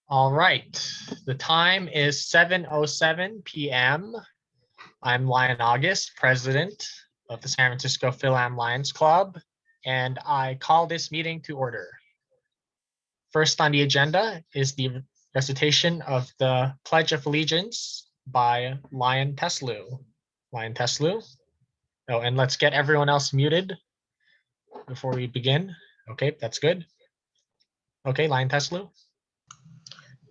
All right. The time is 7:07 p.m. I'm Lion August, president of the San Francisco Fil-Am Lions Club, and I call this meeting to order. First on the agenda is the recitation of the Pledge of Allegiance by Lion Teslu. Lion Teslu. Oh, and let's get everyone else muted before we begin. Okay, that's good. Okay, Lion Teslu.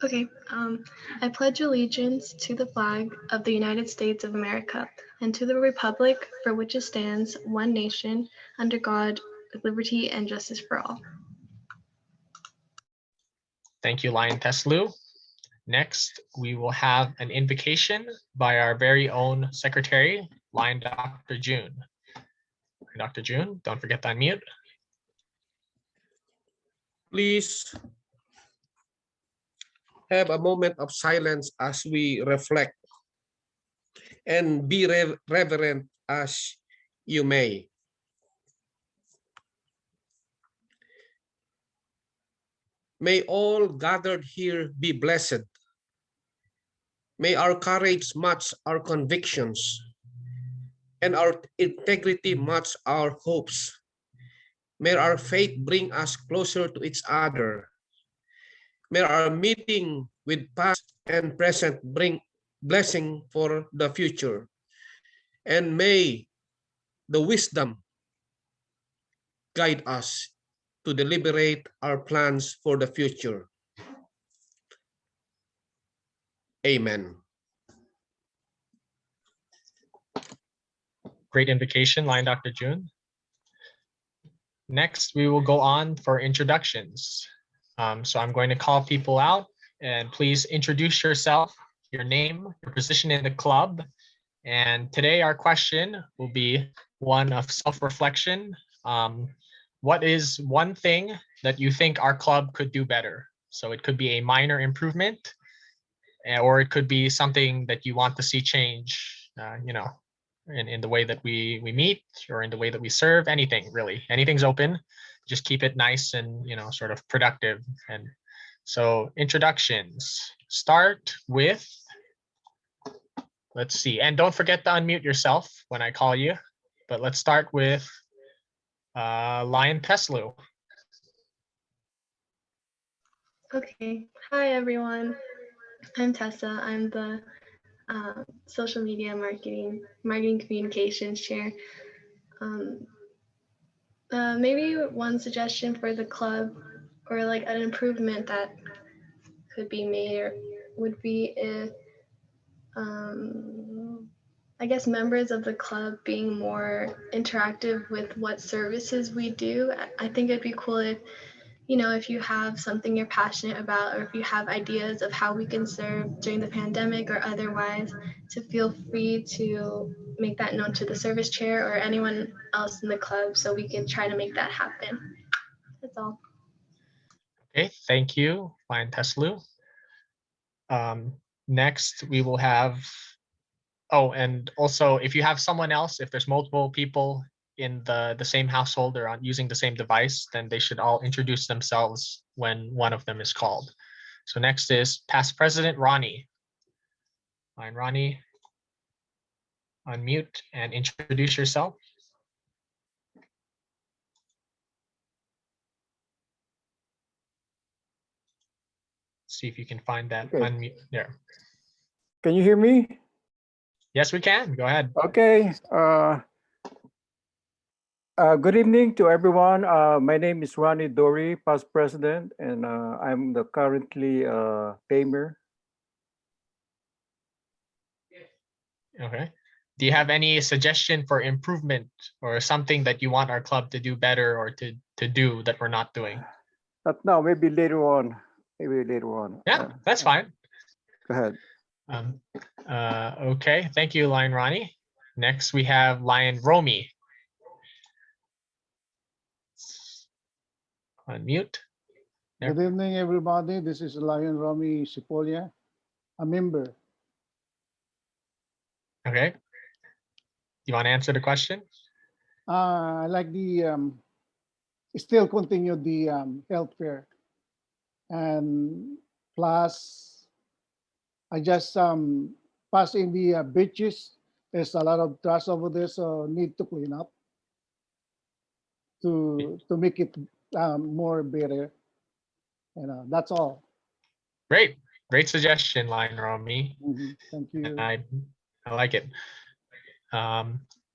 Okay, I pledge allegiance to the flag of the United States of America and to the republic for which it stands, one nation, under God, with liberty and justice for all. Thank you, Lion Teslu. Next, we will have an invocation by our very own secretary, Lion Dr. June. Dr. June, don't forget to unmute. Please have a moment of silence as we reflect and be reverent as you may. May all gathered here be blessed. May our courage match our convictions and our integrity match our hopes. May our faith bring us closer to each other. May our meeting with past and present bring blessing for the future. And may the wisdom guide us to deliberate our plans for the future. Amen. Great invocation, Lion Dr. June. Next, we will go on for introductions. So I'm going to call people out, and please introduce yourself, your name, your position in the club. And today our question will be one of self-reflection. What is one thing that you think our club could do better? So it could be a minor improvement, or it could be something that you want to see change, in the way that we meet or in the way that we serve. Anything really, anything's open. Just keep it nice and sort of productive. And so introductions start with, let's see, and don't forget to unmute yourself when I call you, but let's start with Lion Teslu. Okay, hi everyone. I'm Tessa. I'm the social media marketing communications chair. Maybe one suggestion for the club, or like an improvement that could be made, or would be if I guess members of the club being more interactive with what services we do. I think it'd be cool if if you have something you're passionate about, or if you have ideas of how we can serve during the pandemic or otherwise, to feel free to make that known to the service chair or anyone else in the club, so we can try to make that happen. That's all. Okay, thank you, Lion Teslu. Next, we will have, and also if you have someone else, if there's multiple people in the same household or using the same device, then they should all introduce themselves when one of them is called. So next is past president Ronnie. Fine, Ronnie, unmute and introduce yourself. See if you can find that unmute there. Can you hear me? Yes, we can. Go ahead. Okay. Good evening to everyone. My name is Ronnie Dory, past president, and I'm the currently tamer. Okay. Do you have any suggestion for improvement or something that you want our club to do better or to do that we're not doing? Not now, maybe later on. Yeah, that's fine. Go ahead. Okay, thank you, Lion Ronnie. Next, we have Lion Romy. Unmute. There. Good evening, everybody. This is Lion Romy Sipolia, a member. Okay. You want to answer the question? I like the still continue the health fair, and Plus, I just pass in the beaches. There's a lot of trash over there, so need to clean up to make it more better. That's all. Great, great suggestion, Lion Romy. Thank you. I like it.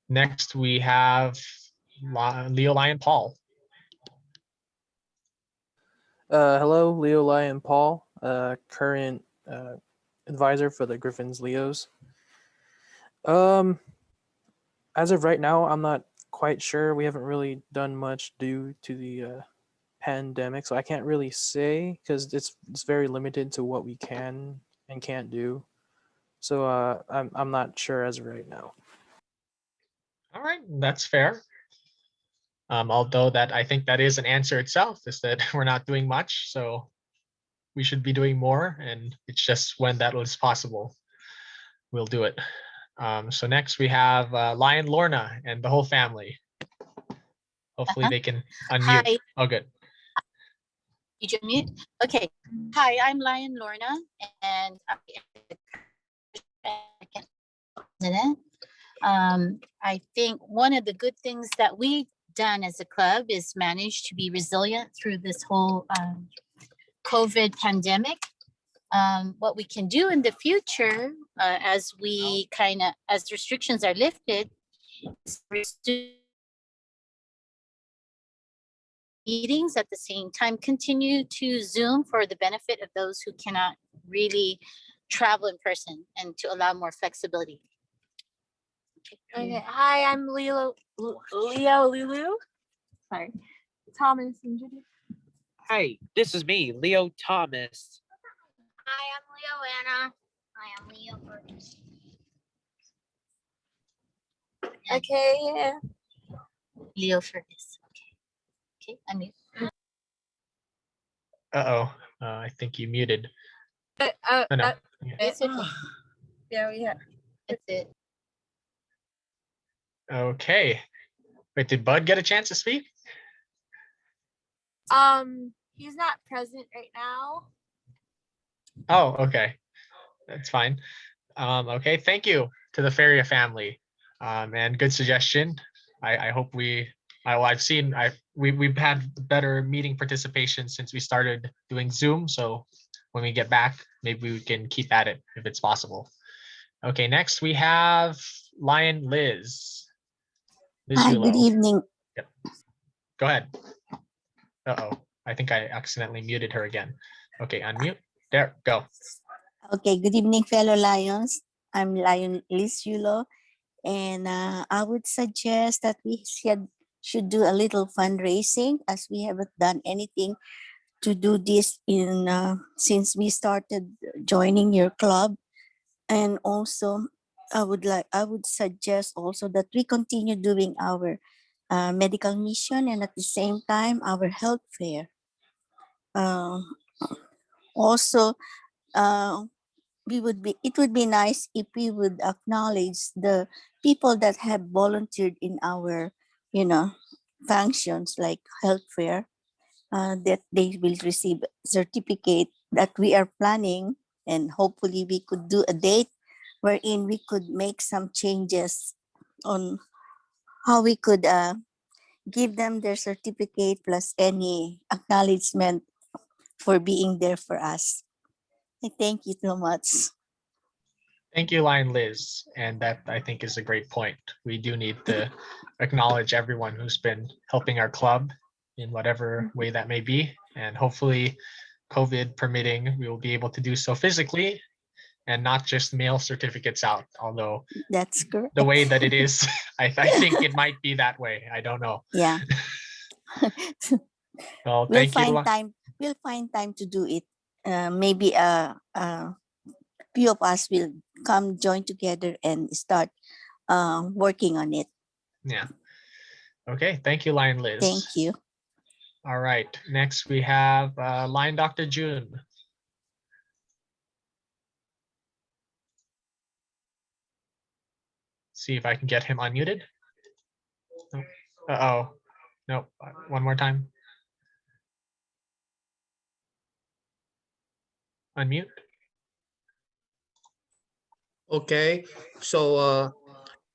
Next we have Leo Lion Paul. Hello, Leo Lion Paul, current advisor for the Griffins Leos. As of right now, I'm not quite sure. We haven't really done much due to the pandemic, so I can't really say because it's very limited to what we can and can't do. So I'm not sure as of right now. All right, that's fair. Although that I think that is an answer itself, is that we're not doing much, so we should be doing more, and it's just when that is possible, we'll do it. So next we have Lion Lorna and the whole family. Hopefully they can unmute. Hi. Oh, good. Did you mute? Okay. Hi, I'm Lion Lorna, and I think one of the good things that we've done as a club is manage to be resilient through this whole COVID pandemic. What we can do in the future, as restrictions are lifted, is meetings at the same time, continue to Zoom for the benefit of those who cannot really travel in person and to allow more flexibility. Okay. Hi, I'm Leo Lulu. Sorry. Thomas and Judy. Hi, this is me, Leo Thomas. Hi, I'm Leo Anna. Hi, I'm Leo Burgess. Okay, yeah. Leo Fergus. Okay, unmute. I think you muted. Uh, Oh, no. uh, Yeah. It's okay. Yeah, we have. That's it. Okay. Wait, did Bud get a chance to speak? He's not present right now. Oh, okay. That's fine. Okay, thank you to the Feria family. And good suggestion. I hope we've had better meeting participation since we started doing Zoom. So when we get back, maybe we can keep at it if it's possible. Okay, next we have Lion Liz. Hi, good Yulo. evening. Yep. Go ahead. I think I accidentally muted her again. Okay, unmute. There, go. Okay, good evening, fellow Lions. I'm Lion Liz Yulo, and I would suggest that we should do a little fundraising, as we haven't done anything to do this in since we started joining your club. And also, I would suggest also that we continue doing our medical mission, and at the same time our health fair. Also, it would be nice if we would acknowledge the people that have volunteered in our functions like health fair, that they will receive certificate that we are planning, and hopefully we could do a date wherein we could make some changes on how we could give them their certificate plus any acknowledgement for being there for us. Thank you so much. Thank you, Lion Liz. And that I think is a great point. We do need to acknowledge everyone who's been helping our club in whatever way that may be. And hopefully, COVID permitting, we will be able to do so physically and not just mail certificates out. Although That's correct. the way that it is, I think it might be that way. I don't know. Yeah. Well, We'll thank you. find time to do it. Maybe few of us will come join together and start working on it. Yeah. Okay. Thank you, Lion Liz. Thank you. All right. Next, we have Lion Dr. June. See if I can get him unmuted. Nope. Uh-oh. Nope. One more time. unmute. Okay, so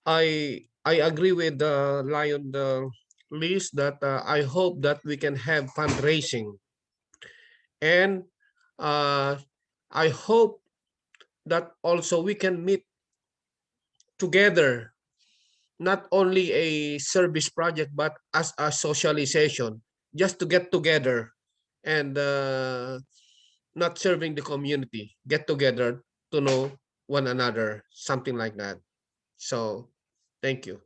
I agree with Lion Liz that I hope that we can have fundraising, and uh, I hope that also we can meet together, not only a service project but as a socialization, just to get together and not serving the community, get together to know one another, something like that. So thank you.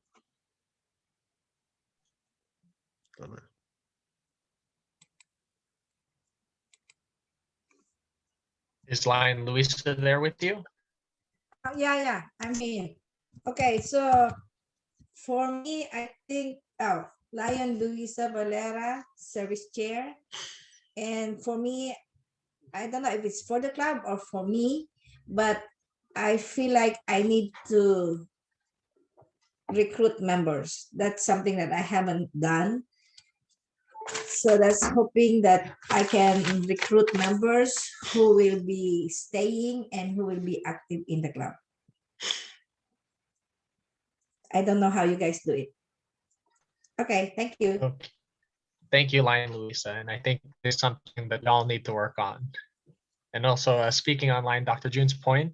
Is Lion Luisa there with you? Yeah, I'm here. Okay, so for me, I think, Lion Luisa Valera, service chair. And for me, I don't know if it's for the club or for me, but I feel like I need to recruit members. That's something that I haven't done. So that's hoping that I can recruit members who will be staying and who will be active in the club. I don't know how you guys do it. Okay, thank you. Okay. Thank you, Lion Luisa. And I think it's something that we all need to work on. And also speaking on Dr. June's point,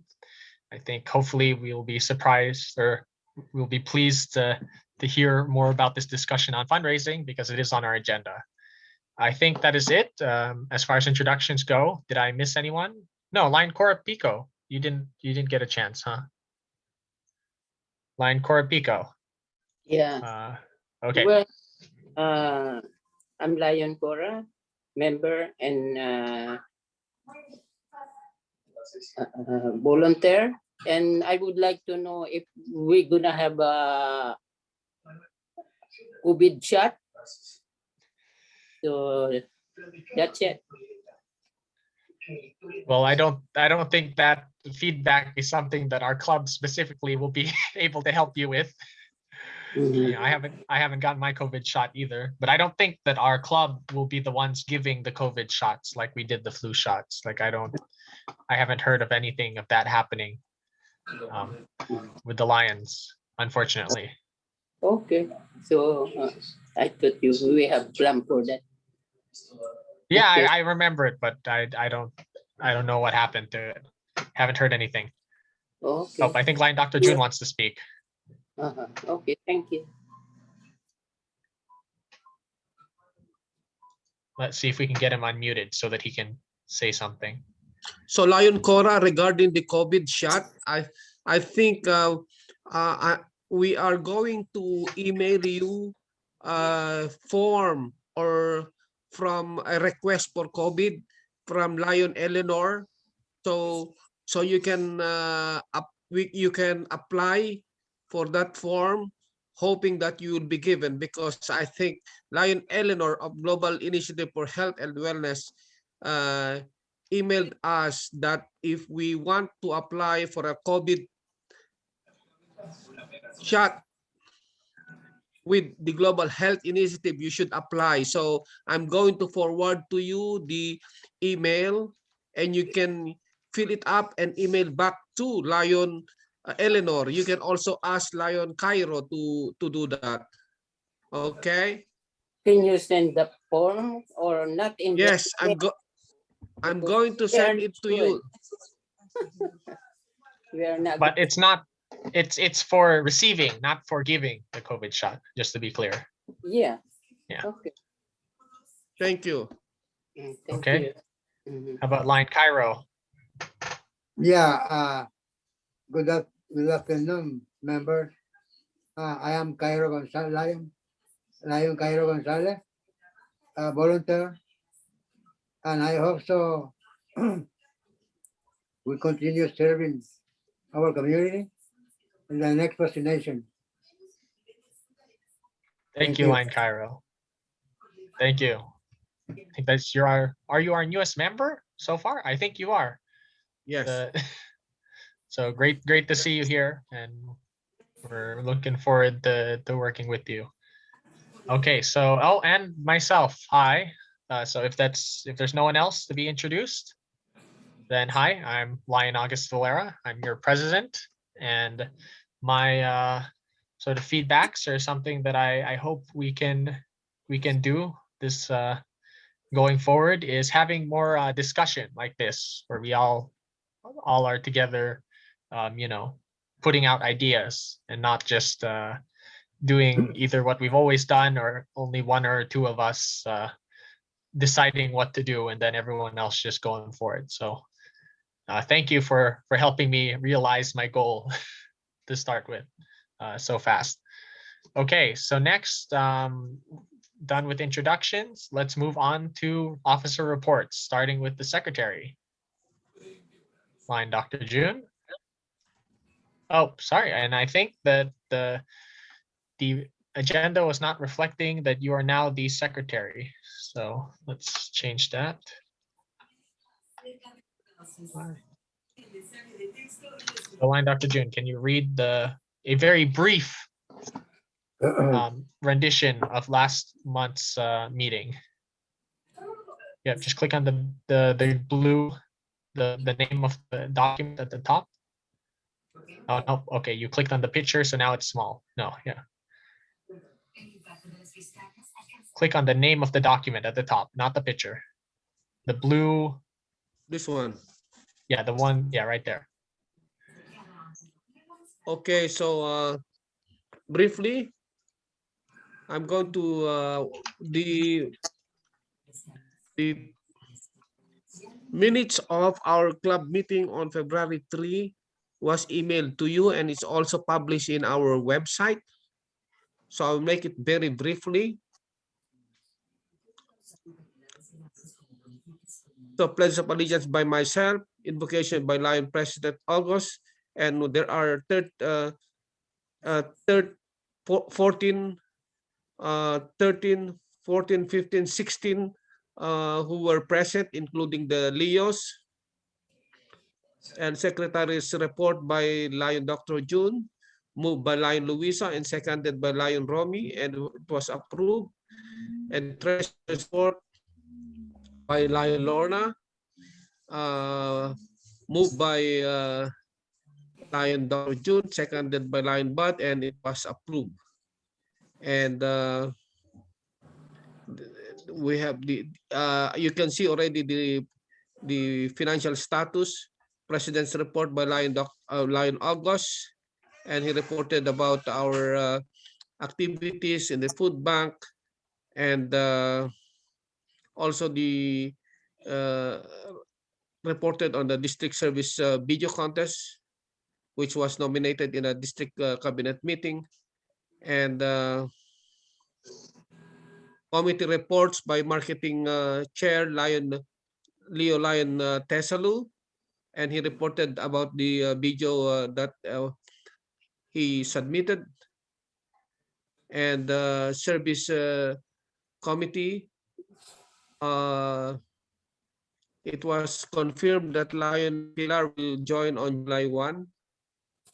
I think hopefully we'll be surprised or we'll be pleased to hear more about this discussion on fundraising because it is on our agenda. I think that is it. As far as introductions go, did I miss anyone? No, Lion Cora Pico. You didn't get a chance, huh? Lion Cora Pico. Yeah. Okay. Well, I'm Lion Cora, member and volunteer, and I would like to know if we're gonna have a COVID shot. So that's it. Well, I don't think that feedback is something that our club specifically will be able to help you with. Mhm. I haven't gotten my COVID shot either, but I don't think that our club will be the ones giving the COVID shots like we did the flu shots. Like I haven't heard of anything of that happening with the Lions, unfortunately. Okay, so I thought we have plan for that. Yeah, Okay. I remember it, but I don't know what happened to it. Haven't heard anything. Okay. Oh, I think Dr. June wants to speak. Okay, thank you. Let's see if we can get him unmuted so that he can say something. So Lion Cora, regarding the COVID shot, I think we are going to email you a form or from a request for COVID from Lion Eleanor, so you can you can apply for that form, hoping that you will be given, because I think Lion Eleanor of Global Initiative for Health and Wellness emailed us that if we want to apply for a COVID shot with the Global Health Initiative, you should apply. So I'm going to forward to you the email, and you can fill it up and email back to Lion Eleanor. You can also ask Lion Cairo to do that. Okay. Can you send the form or not in? Yes, I'm going to send it to you. We are not. But it's not. It's for receiving, not for giving the COVID shot. Just to be clear. Yeah. Yeah. Okay. Thank you. Thank Okay. you. How about Lion Cairo? Yeah. Good afternoon, members. I am Cairo Gonzalez, Lion Cairo Gonzalez, volunteer, and I hope so. We continue serving our community in the next vaccination. Thank you, Lion Cairo. Thank you. I think that's are you our newest member so far? I think you are. Yes. So great to see you here, and we're looking forward to working with you. Okay, so and myself, hi. So if there's no one else to be introduced, Then hi, I'm Lion August Valera. I'm your president, and my sort of feedbacks are something that I hope we can do this going forward is having more discussion like this, where we all are together, you know, putting out ideas and not just doing either what we've always done or only one or two of us deciding what to do and then everyone else just going for it. So thank you for helping me realize my goal to start with so fast. Okay, so next, done with introductions, let's move on to officer reports, starting with the secretary. Line Dr. June. Oh, sorry, and I think that the agenda was not reflecting that you are now the secretary. So let's change that. So line Dr. June, can you read a very brief rendition of last month's meeting? Yep, just click on the blue, the name of the document at the top. Oh no, okay, you clicked on the picture, so now it's small. No, yeah. Click on the name of the document at the top, not the picture. The blue. This one. Yeah, the one, yeah, right there. Okay, so briefly, I'm going to the minutes of our club meeting on February 3 was emailed to you, and it's also published in our website. So I'll make it very briefly. So pledge of allegiance by myself, invocation by Lion President August, and there are 14, 13, 14, 15, 16 who were present, including the Leos. And secretary's report by Lion Dr. June, moved by Lion Luisa and seconded by Lion Romy, and it was approved. And treasurer's report by Lion Lorna, moved by Lion Dr. June, seconded by Lion Bud, and it was approved. And we have you can see already the financial status. President's report by Lion August, and he reported about our activities in the food bank, and also the reported on the district service video contest, which was nominated in a district cabinet meeting, and committee reports by marketing chair Leo Lion Tesalu, and he reported about the video that he submitted, and service committee. It was confirmed that Lion Pilar will join on July 1,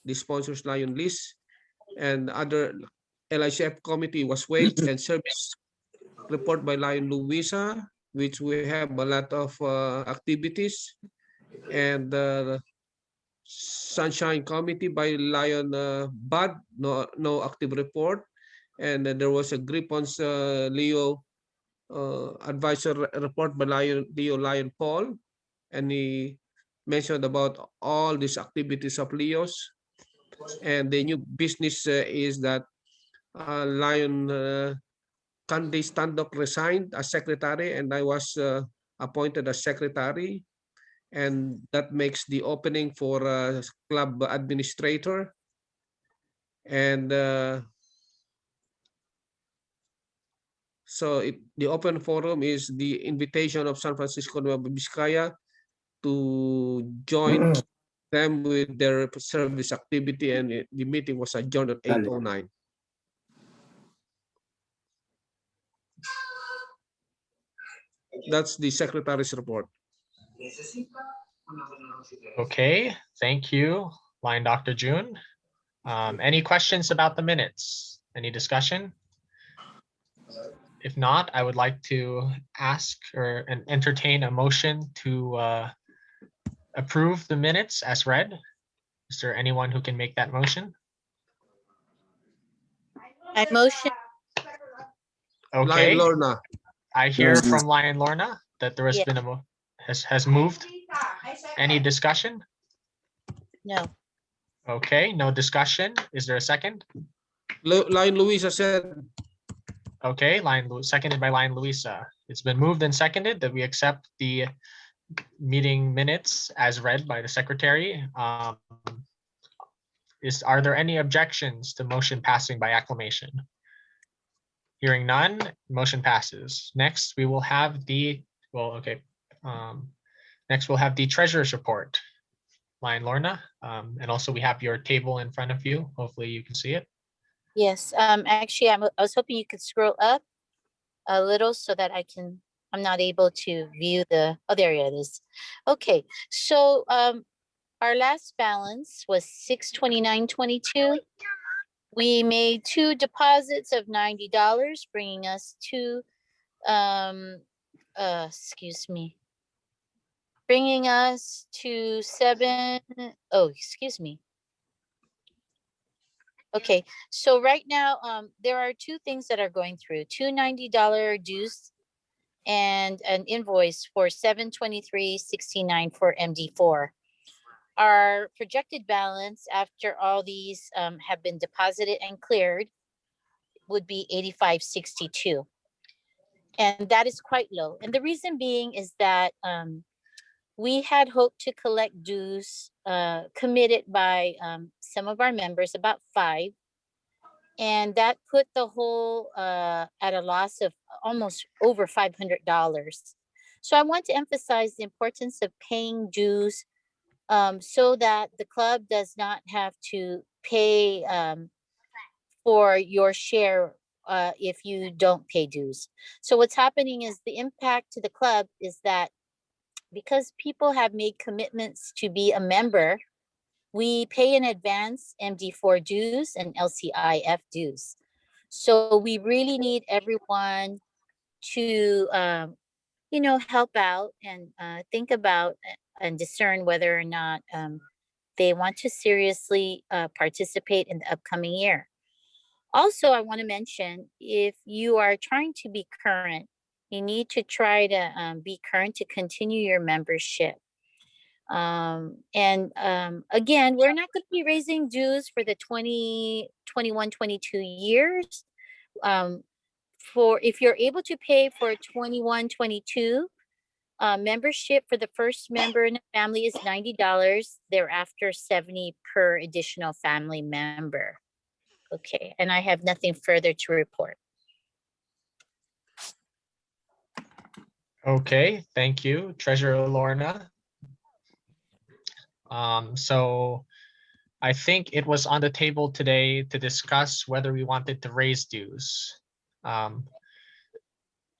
the sponsors Lion list, and other LICF committee was waived, and service report by Lion Luisa, which we have a lot of activities, and Sunshine Committee by Lion Bud, no active report, and there was a grievance Leo advisor report by Lion Paul, and he mentioned about all these activities of Leo's, and the new business is that Lion Candy Standock resigned as secretary, and I was appointed as secretary, and that makes the opening for club administrator. And so the open forum is the invitation of San Francisco Nueva Vizcaya to join them with their service activity, and the meeting was adjourned at 8:09. That's the secretary's report. Okay, thank you, line Dr. June. Any questions about the minutes? Any discussion? If not, I would like to ask or entertain a motion to approve the minutes as read? Is there anyone who can make that motion? I motion. Lion Okay, Lorna. I hear from Lion Lorna that there has Yeah. been has moved. Any discussion? No. Okay, no discussion. Is there a second? Lion Luisa said, Okay, seconded by Lion Luisa. It's been moved and seconded that we accept the meeting minutes as read by the secretary. Are there any objections to motion passing by acclamation? Hearing none, motion passes. Next, we will have the, next we'll have the treasurer's report. Lion Lorna, and also we have your table in front of you. Hopefully you can see it. Yes. Actually, I was hoping you could scroll up a little so that I'm not able to view oh, there it is. Okay. So, our last balance was $629.22. We made 2 deposits of $90, bringing us to, excuse me, bringing us to excuse me. Okay, so right now, there are 2 things that are going through, 2 $90 dues and an invoice for $723.69 for MD4. Our projected balance after all these have been deposited and cleared would be $85.62. And that is quite low. And the reason being is that we had hoped to collect dues committed by some of our members, about 5. And that put the whole at a loss of almost over $500. So I want to emphasize the importance of paying dues so that the club does not have to pay for your share if you don't pay dues. So what's happening is the impact to the club is that because people have made commitments to be a member, we pay in advance MD4 dues and LCIF dues. So we really need everyone to, help out and think about and discern whether or not they want to seriously participate in the upcoming year. Also, I want to mention, if you are trying to be current, you need to try to be current to continue your membership. Again, we're not going to be raising dues for the 2021-22 years. For if you're able to pay for 21-22, membership for the first member in a family is $90. Thereafter, $70 per additional family member. Okay, and I have nothing further to report. Okay, thank you, Treasurer Lorna. So I think it was on the table today to discuss whether we wanted to raise dues.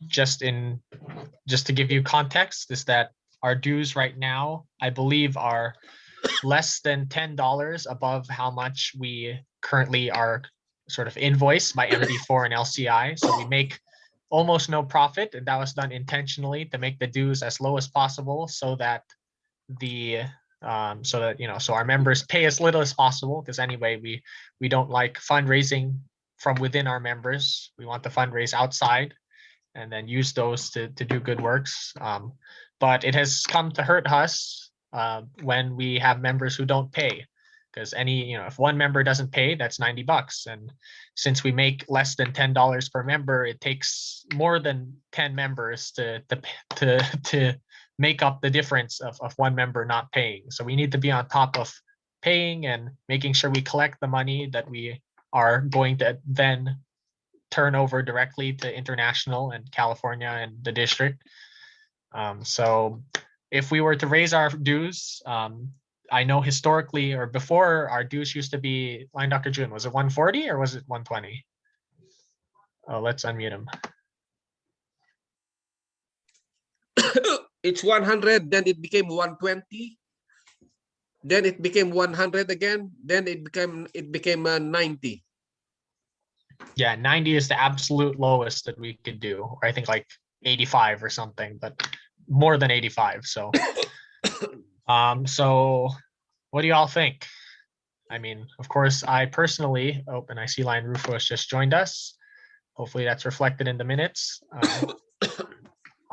Just to give you context, is that our dues right now, I believe, are less than $10 above how much we currently are sort of invoiced by MD4 and LCI. So we make almost no profit, and that was done intentionally to make the dues as low as possible so that so our members pay as little as possible, because anyway, we don't like fundraising from within our members. We want to fundraise outside and then use those to do good works. But it has come to hurt us when we have members who don't pay, because if one member doesn't pay, that's $90. And since we make less than $10 per member, it takes more than 10 members to make up the difference of one member not paying. So we need to be on top of paying and making sure we collect the money that we are going to then turn over directly to international and California and the district. So if we were to raise our dues, I know historically or before, our dues used to be, Line Dr. June, was it 140 or was it 120? Oh, let's unmute him. it's 100, then it became 120, then it became 100 again, then it became 90. Yeah, 90 is the absolute lowest that we could do, or I think like 85 or something, but more than 85. So So what do y'all think? I mean, of course, I personally, oh, and I see Lion Rufo has just joined us. Hopefully that's reflected in the minutes.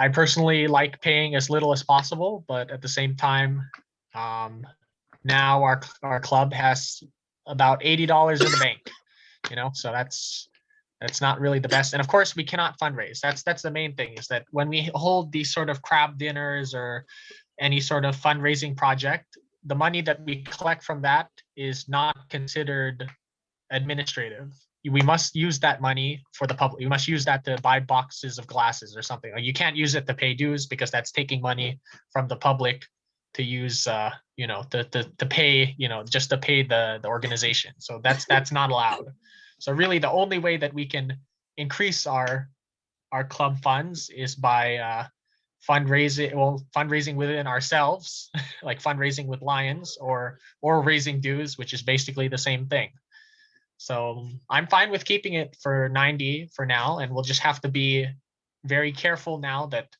I personally like paying as little as possible, but at the same time, now our club has about $80 in the bank, so that's not really the best. And of course, we cannot fundraise. That's the main thing, is that when we hold these sort of crab dinners or any sort of fundraising project, the money that we collect from that is not considered administrative. We must use that money for the public. You must use that to buy boxes of glasses or something. You can't use it to pay dues, because that's taking money from the public to use, to pay, just to pay the organization. So that's not allowed. So really, the only way that we can increase our club funds is by fundraising within ourselves, like fundraising with Lions, or raising dues, which is basically the same thing. So I'm fine with keeping it for 90 for now, and we'll just have to be very careful now that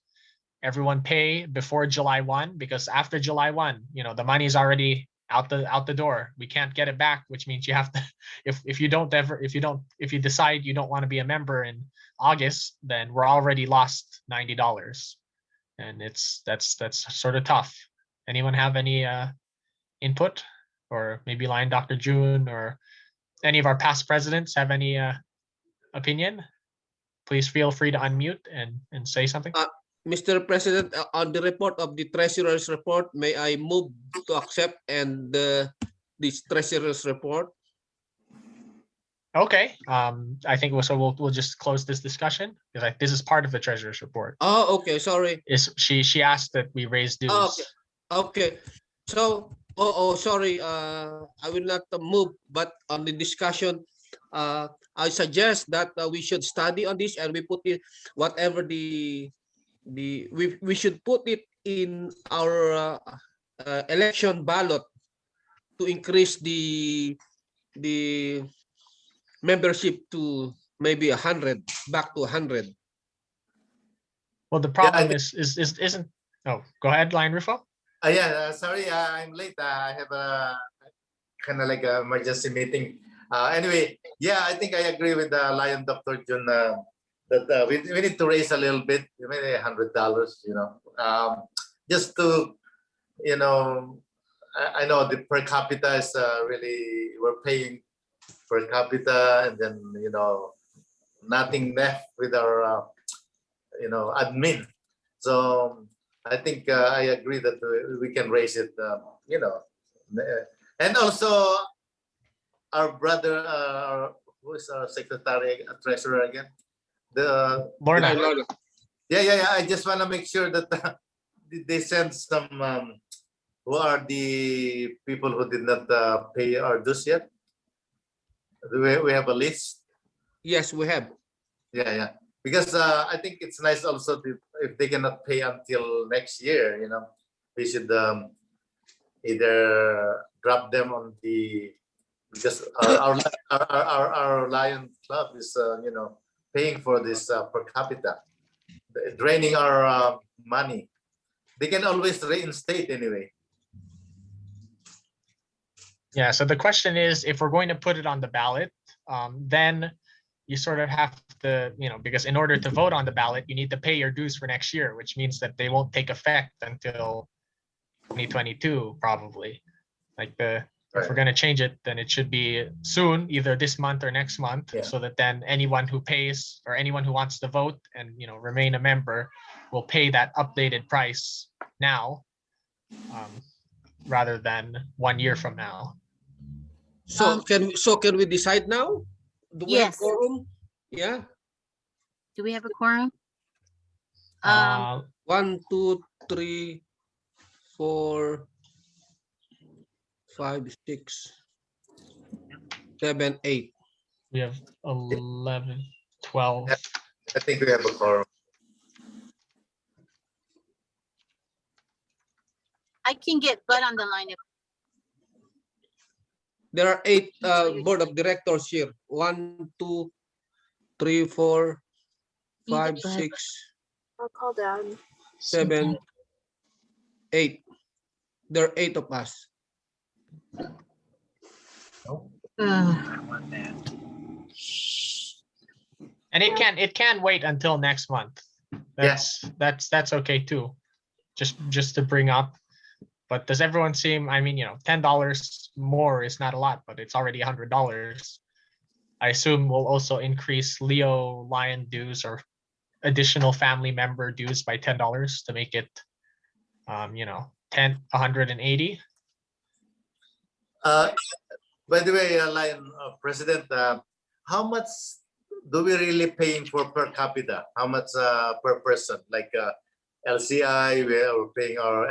everyone pay before July 1, because after July 1, the money is already out the door. We can't get it back, which means you have to, if you decide you don't want to be a member in August, then we're already lost $90. And that's sort of tough. Anyone have any input, or maybe Lion Dr. June or any of our past presidents have any opinion? Please feel free to unmute and say something. Mr. President, on the report of the treasurer's report, may I move to accept and this treasurer's report? Okay. I think we'll just close this discussion, because this is part of the treasurer's report. Oh, okay. Sorry. She asked that we raise dues. Oh, okay. So, sorry. I will not move, but on the discussion, I suggest that we should study on this, and we put it whatever we should put it in our election ballot to increase the membership to maybe 100, back to 100. Well, the problem isn't. Oh, go ahead, Lion Rufo. Sorry, I'm late. I have a kind of like an emergency meeting. Anyway, I think I agree with Lion Dr. Jun that we need to raise a little bit, maybe $100. Just to, I know the per capita is really, we're paying per capita, and then nothing left with our admin. So I think I agree that we can raise it, and also our brother, who is our secretary, treasurer again, Lorna. I just want to make sure that they send some. Who are the people who did not pay our dues yet? Do we have a list? Yes, we have. Yeah. Because I think it's nice also if they cannot pay until next year, we should either drop them on the, because our Lion Club is paying for this per capita, draining our money. They can always reinstate anyway. Yeah, so the question is, if we're going to put it on the ballot, then you sort of have to, because in order to vote on the ballot, you need to pay your dues for next year, which means that they won't take effect until 2022, probably. If we're going to change it, then it should be soon, either this month or next month, so that then anyone who pays, or anyone who wants to vote and remain a member, will pay that updated price now, rather than 1 year from now. So can we decide now? Do we have quorum? Yeah. Do we have a quorum? 1, 2, 3, 4, 5, 6, 7, 8. We have 11, 12. I think we have a quorum. I can get Bud on the line. There are 8 board of directors here. 1, 2, 3, 4, 5, 6. I'll call down. 7, 8. There are 8 of us. And it can wait until next month. That's okay too. Just to bring up. But does everyone seem, I mean, you know, $10 more is not a lot, but it's already $100. I assume we'll also increase Leo Lion dues or additional family member dues by $10 to make it, you know, 180. By the way, Lion President, how much do we really paying for per capita? How much per person? Like LCI, we're paying our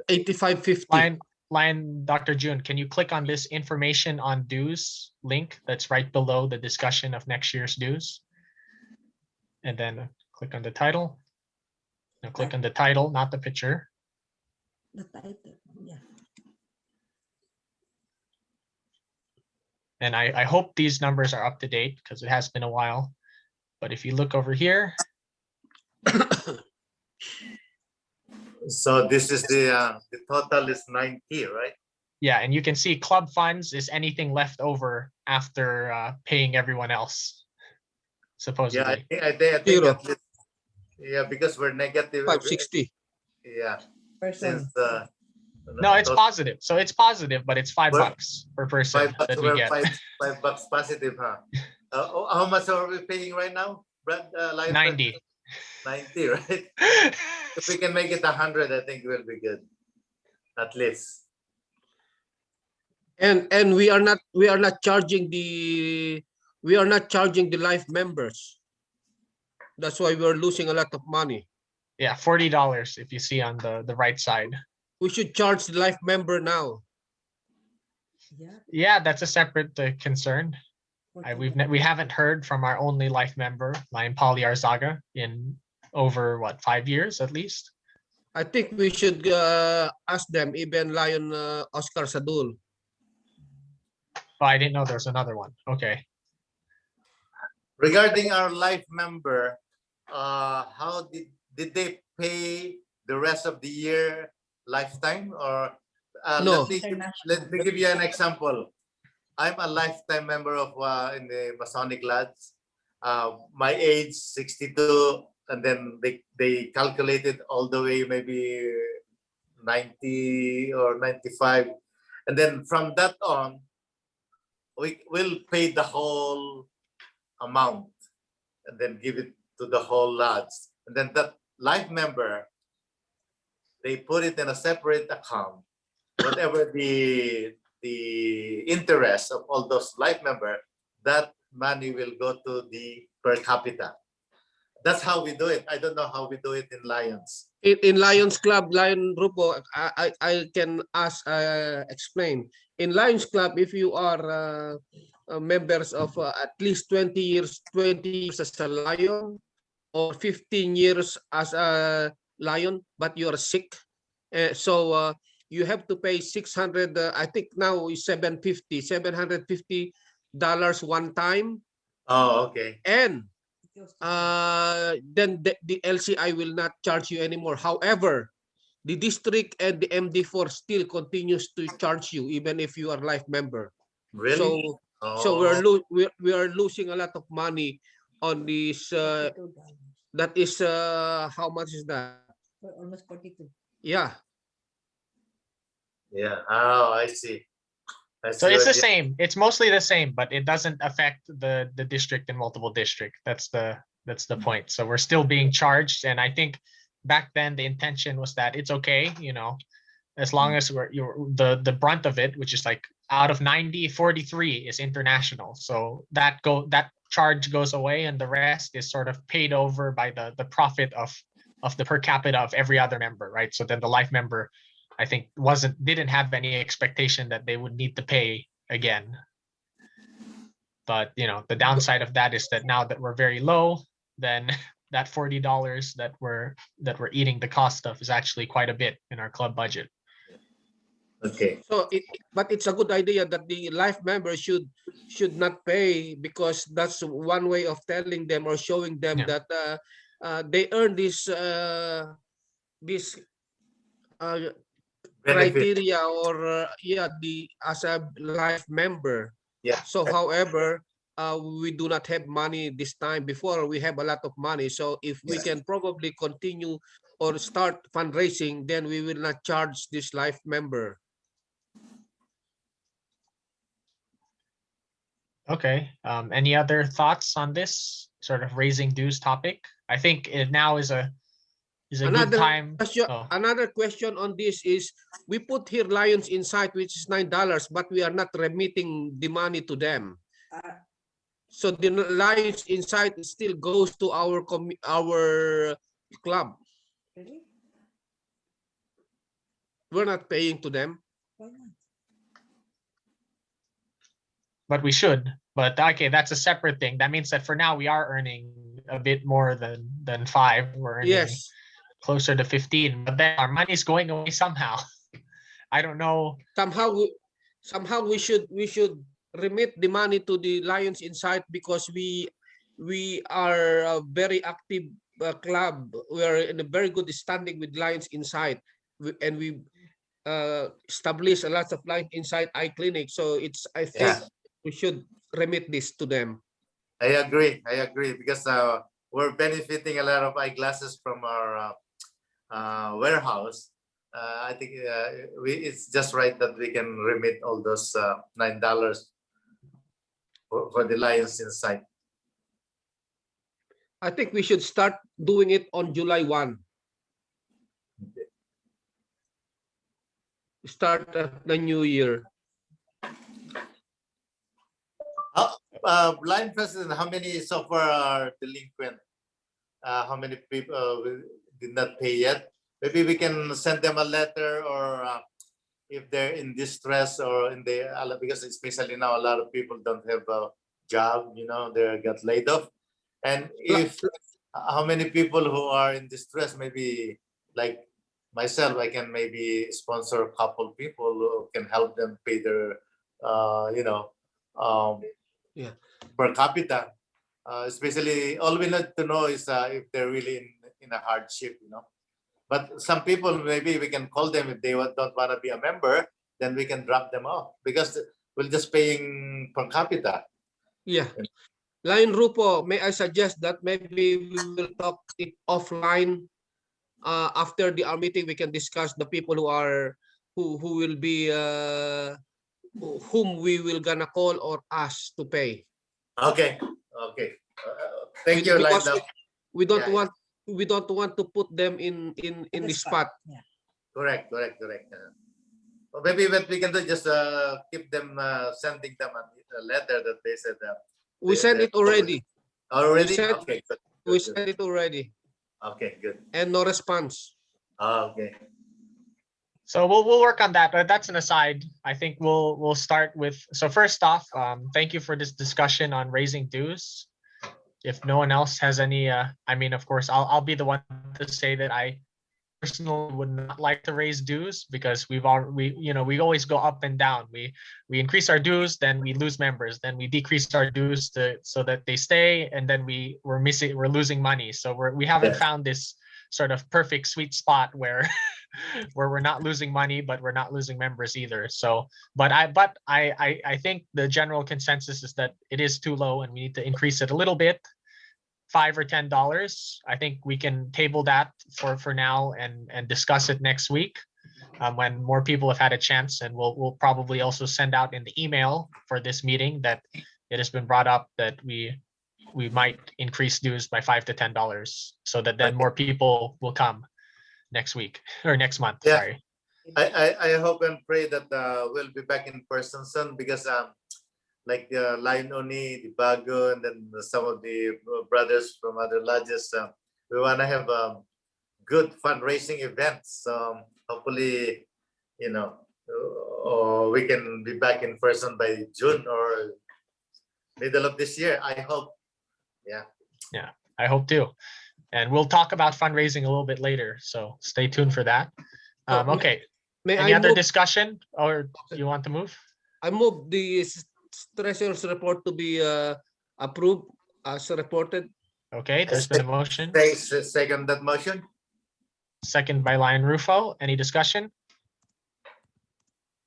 85.50. Lion Dr. June, can you click on this information on dues link that's right below the discussion of next year's dues? And then click on the title. Now click on the title, not the picture. The title, yeah. And I hope these numbers are up to date because it has been a while. But if you look over here. So this is the total is 90, right? Yeah, and you can see club funds is anything left over after paying everyone else, supposedly. Yeah, I think at least, yeah, because we're negative. 560. Yeah. Person. Since no, it's positive. So it's positive, but it's $5 per person $5 that we get. $5 positive, huh? How much are we paying right now, Brad? 90. 90, right? If we can make it 100, I think we'll be good, at least. And we are not charging the life members. That's why we're losing a lot of money. Yeah, $40 if you see on the right side. We should charge the life member now. Yeah, that's a separate concern. We haven't heard from our only life member, Lion Polly Arzaga, in over what, 5 years at least. I think we should ask them, even Lion Oscar Sadul. Oh, I didn't know there was another one. Okay. Regarding our life member, how did they pay the rest of the year lifetime, or no? Let me give you an example. I'm a lifetime member of in the Masonic Lads. My age 62, and then they calculated all the way maybe 90 or 95, and then from that on, we will pay the whole amount and then give it to the whole lads. And then that life member, they put it in a separate account. Whatever the interest of all those life member, that money will go to the per capita. That's how we do it. I don't know how we do it in Lions. In Lions Club, Lion Grupo, I can explain. In Lions Club, if you are members of at least 20 years as a lion, or 15 years as a lion, but you are sick, so you have to pay 600. I think now is $750 one time. Oh, okay. And then the LCI will not charge you anymore. However, the district and the MD4 still continues to charge you even if you are life member. Really? So we are losing a lot of money on this. That is how much is that? Almost 42. Yeah. Yeah. Oh, I see. So it's the same. It's mostly the same, but it doesn't affect the district and multiple district. That's the point. So we're still being charged, and I think back then the intention was that it's okay, you know, as long as the brunt of it, which is like out of 90, 43 is international. So that charge goes away, and the rest is sort of paid over by the profit of the per capita of every other member, right? So then the life member, I think, didn't have any expectation that they would need to pay again. But you know, the downside of that is that now that we're very low, then that $40 that we're eating the cost of is actually quite a bit in our club budget. Okay. So but it's a good idea that the life members should not pay, because that's one way of telling them or showing them that they earn this Benefit. criteria or yeah, the as a life member. Yeah. So however, we do not have money this time. Before we have a lot of money. So if we Yeah. can probably continue or start fundraising, then we will not charge this life member. Okay. Any other thoughts on this sort of raising dues topic? I think it now is a good Another time. question, Oh, another question on this is, we put here Lions Insight, which is $9, but we are not remitting the money to them. Uh, So the Lions Insight still goes to our club. really? We're not paying to them. Why not? but we should. But okay, that's a separate thing. That means that for now we are earning a bit more than 5. We're earning Yes. closer to 15. But then our money's going away somehow. I don't know. Somehow we should remit the money to the Lions Insight, because we are a very active club. We are in a very good standing with Lions Insight, and we establish a lot of Lions Insight eye clinic. So I think we should remit this to them. I agree because we're benefiting a lot of eyeglasses from our warehouse. I think it's just right that we can remit all those $9 for the Lions Insight. I think we should start doing it on July 1. Okay. Start at the new year. Line President, how many so far are delinquent? How many people did not pay yet? Maybe we can send them a letter, or if they're in distress or in the, because especially now a lot of people don't have a job, they got laid off. And if how many people who are in distress, maybe like myself, I can maybe sponsor a couple people who can help them pay their, per capita. Especially, all we need to know is if they're really in a hardship, But some people, maybe we can call them if they don't want to be a member, then we can drop them off, because we're just paying per capita. Yeah. Lion Rupo, may I suggest that maybe we will talk it offline. After our meeting, we can discuss the people who will be whom we will gonna call or ask to pay. Okay. Thank you, because Linda. we don't want to put them in the spot. Yeah. Correct. Well, maybe what we can do, just keep them sending them a letter that they said. We sent it already. Already? Okay. We sent it already. Okay, good. And no response. Okay. So we'll work on that, but that's an aside. I think we'll start with, so first off, thank you for this discussion on raising dues. If no one else has any, I mean, of course, I'll be the one to say that I personally would not like to raise dues, because we always go up and down. We increase our dues, then we lose members, then we decrease our dues so that they stay, and then we're losing money. So we haven't found this sort of perfect sweet spot where we're not losing money, but we're not losing members either. So, but I think the general consensus is that it is too low and we need to increase it a little bit, $5 or $10. I think we can table that for now and discuss it next week when more people have had a chance, and we'll probably also send out in the email for this meeting that it has been brought up that we might increase dues by $5 to $10, so that then more people will come next week or next month. Yeah. Sorry. I hope and pray that we'll be back in person soon, because like the Lion Oni, the Bago, and then some of the brothers from other lodges, we want to have good fundraising events. Hopefully, we can be back in person by June or middle of this year. I hope. Yeah, I hope too. And we'll talk about fundraising a little bit later, so stay tuned for that. Okay. Any other discussion, or you want to move? I move the treasurer's report to be approved as reported. Okay, there's been a motion. Second that motion. Second by Lion Rufo. Any discussion?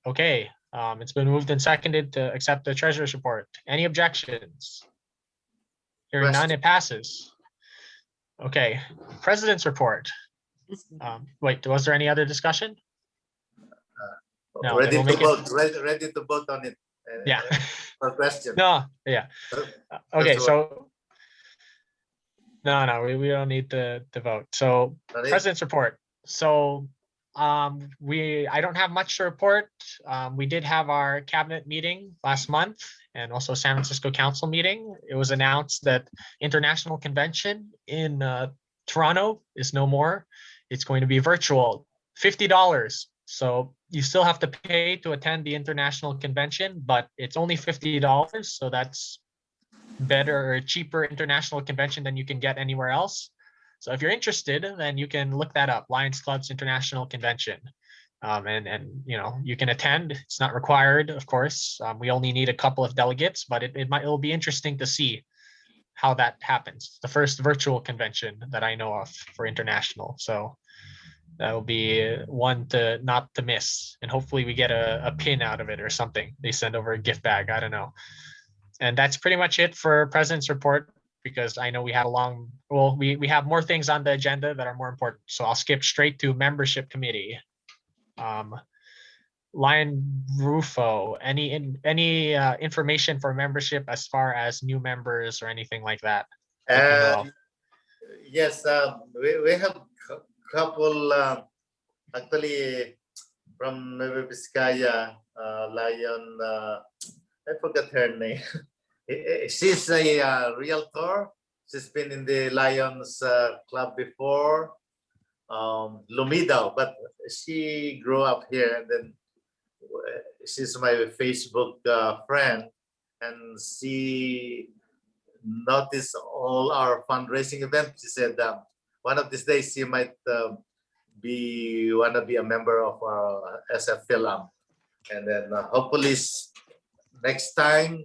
Okay, it's been moved and seconded to accept the treasurer's report. Any objections? Hearing none, it passes. Okay, president's report. Wait, was there any other discussion? No, then Ready we'll to make it. vote. Ready to vote on it. Yeah. For question. No, yeah. Okay, That's so no, we don't need to vote. So Not it? president's report. So I don't have much to report. We did have our cabinet meeting last month and also San Francisco council meeting. It was announced that international convention in Toronto is no more. It's going to be virtual, $50. So you still have to pay to attend the international convention, but it's only $50. So that's better or cheaper international convention than you can get anywhere else. So if you're interested, then you can look that up, Lions Club's International Convention. And you know, you can attend. It's not required, of course. We only need a couple of delegates, but it'll be interesting to see how that happens. The first virtual convention that I know of for international. So that will be one not to miss. And hopefully we get a pin out of it or something. They send over a gift bag. I don't know. And that's pretty much it for President's report, because I know we have we have more things on the agenda that are more important. So I'll skip straight to membership committee. Lion Rufo, any information for membership as far as new members or anything like that? Yes, we have couple actually from Nueva Vizcaya, Lion. I forgot her name. She's a realtor. She's been in the Lions Club before, Lumidao, but she grew up here, and then she's my Facebook friend, and she noticed all our fundraising events. She said one of these days she might wanna be a member of our SF Fil-Am, and then hopefully next time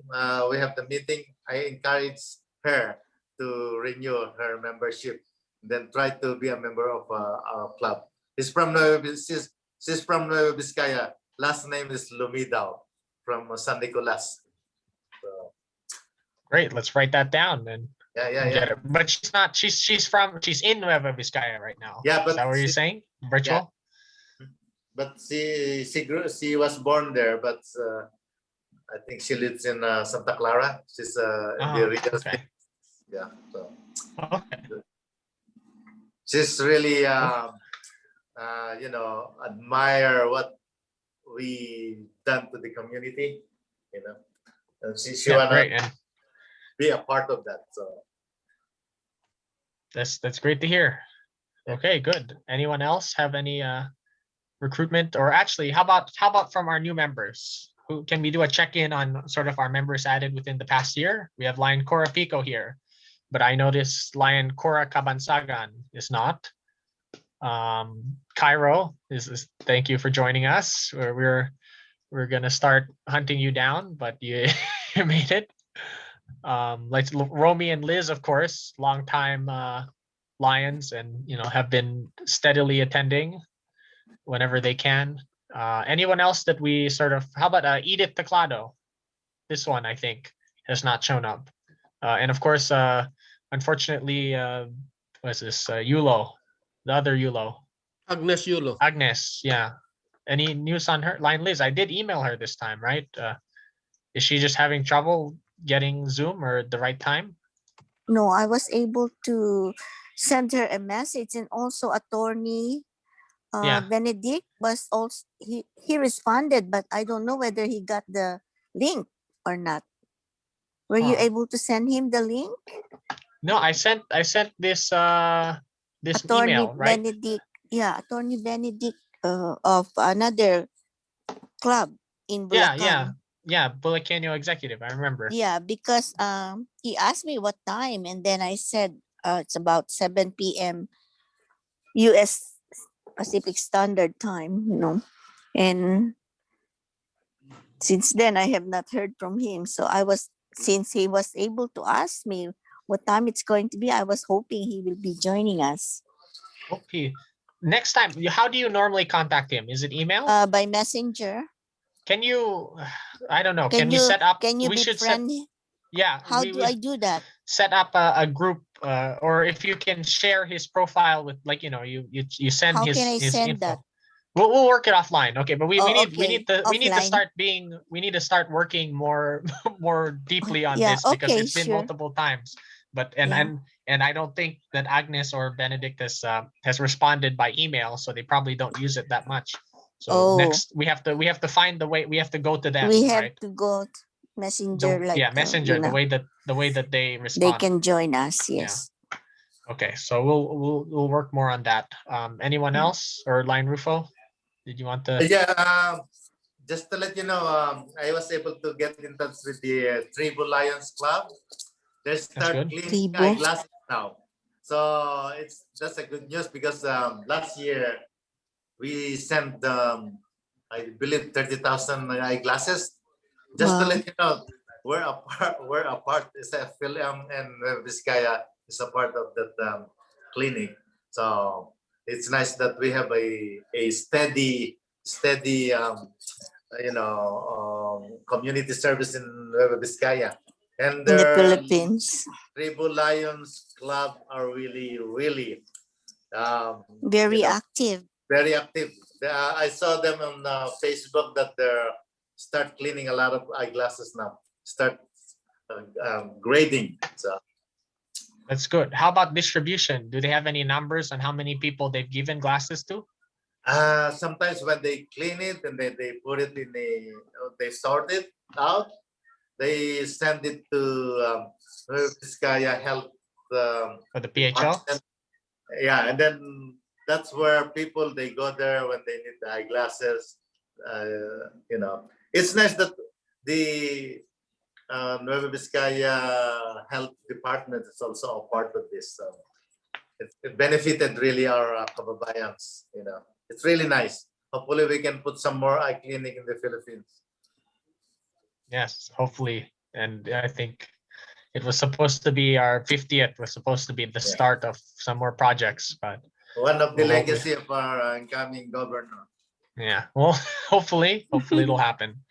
we have the meeting, I encourage her to renew her membership, then try to be a member of our club. She's from Nueva Vizcaya. Last name is Lumidao from San Nicolas. So, great, let's write that down then. Yeah. But she's not. She's in Nueva Vizcaya right now. Yeah, but is that what you're saying? Virtual. Yeah. But she was born there, but I think she lives in Santa Clara. She's in the real estate. Yeah. So she's really admire what we done to the community, and she wanna be a part of that. So that's great to hear. Okay, good. Anyone else have any recruitment, or actually, how about from our new members? Who can we do a check-in on sort of our members added within the past year? We have Lion Cora Pico here, but I noticed Lion Cora Cabansagan is not. Cairo is thank you for joining us. We're gonna start hunting you down, but you you made it. Like Romy and Liz, of course, longtime Lions, and have been steadily attending whenever they can. Anyone else that we sort of, how about Edith Teclado? This one, I think, has not shown up. And of course, unfortunately, what's this? Yulo, the other Yulo. Agnes Yulo. Agnes, yeah. Any news on her? Lion Liz, I did email her this time, right? Is she just having trouble getting Zoom or the right time? No, I was able to send her a message, and also attorney Benedict was also he responded, but I don't know whether he got the link or not. Were you able to send him the link? No, I sent this attorney email, right? Benedict, attorney Benedict of another club in Bulacan. Yeah, Bulacanio Executive, I remember. Yeah, because he asked me what time, and then I said it's about 7 p.m. US Pacific Standard Time, and since then I have not heard from him. So since he was able to ask me what time it's going to be, I was hoping he will be joining us. Okay. Next time, how do you normally contact him? Is it email? By messenger. can you, I don't know, can you set up, can you we be should set, friendly? yeah, How we do I do that? set up a group, or if you can share his profile with, like, you know, you send How can I his send that? info. We'll work it offline. Okay, but we Oh, need okay. we need to Offline. start being, we need to start working more more deeply on Yeah, this, because okay, it's been sure. multiple times. But Yeah. and I don't think that Agnes or Benedict has responded by email, so they probably don't use it that much. So Oh, next we have to find the way, we have to go to them, we have right? to go messenger, like, Yeah, messenger, you know, the way that they they respond. can join us. Yeah. Yes. Okay, so we'll work more on that. Anyone else, or Line Rufo? Did you want to? Yeah, just to let you know, I was able to get in touch with the Tribu Lions Club. They start good. cleaning Tribu. eyeglasses now. So that's a good news, because last year we sent I believe 30,000 eyeglasses. Just to Wow. let you know, we're a part. It's a Fil-Am, and Vizcaya is a part of that clinic. So it's nice that we have a steady community service in Nueva Vizcaya. And In the their Philippines. Tribu Lions Club are really Very active. very active. I saw them on Facebook that they're start cleaning a lot of eyeglasses now. Start grading. So That's good. How about distribution? Do they have any numbers on how many people they've given glasses to? sometimes when they clean it and they put it in they sort it out, they send it to Vizcaya Health. For the PHL? Yeah, and then that's where people, they go there when they need the eyeglasses. It's nice that the Nueva Vizcaya Health Department is also a part of this. So it benefited really our kababayans. It's really nice. Hopefully, we can put some more eye clinic in the Philippines. Yes, hopefully. And I think it was supposed to be our 50th, was supposed to be the start of some more projects, but one of the well, legacy of our incoming governor. Yeah, well, hopefully it'll happen.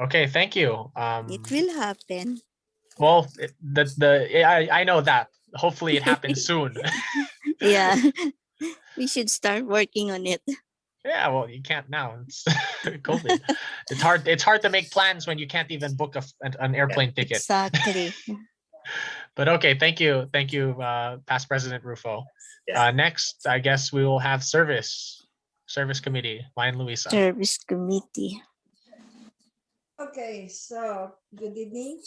Okay, thank you. It will happen. Well, I know that. Hopefully it happens soon. Yeah. We should start working on it. Yeah, well, you can't now. It's COVID. It's hard to make plans when you can't even book an airplane ticket. Exactly. But okay, thank you, past President Rufo. Next, I guess we will have service committee, Lion Luisa. Service committee. Okay, so good evening.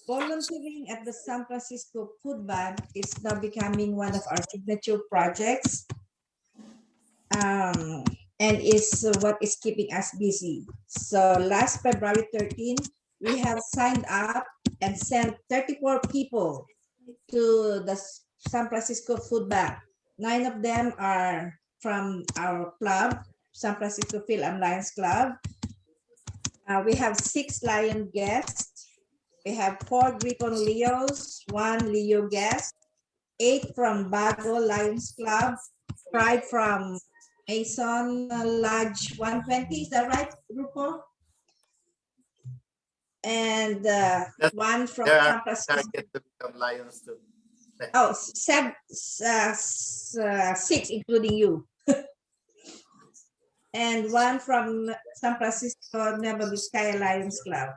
Volunteering at the San Francisco Food Bank is now becoming one of our signature projects, and is what is keeping us busy. So last February 13, we have signed up and sent 34 people to the San Francisco Food Bank. 9 of them are from our club, San Francisco Fil-Am Lions Club. We have 6 Lion guests. We have 4 Griffon Leos, 1 Leo guest, 8 from Bago Lions Club, 5 from Mason Lodge 120. Is that right, Rupo? And 1 from San Francisco. Target to become Lions too. Oh, 6, including you. And 1 from San Francisco Nueva Vizcaya Lions Club.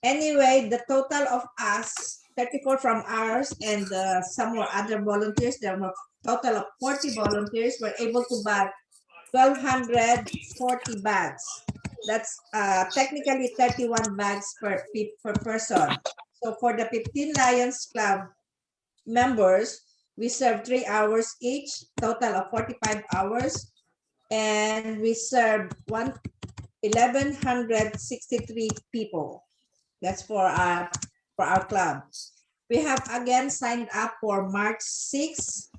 Anyway, the total of us, 34 from ours and some more other volunteers, there were a total of 40 volunteers, were able to bag 1,240 bags. That's technically 31 bags per person. So for the 15 Lions Club members, we serve 3 hours each, total of 45 hours. And we serve 1,163 people. That's for our club. We have again signed up for March 6,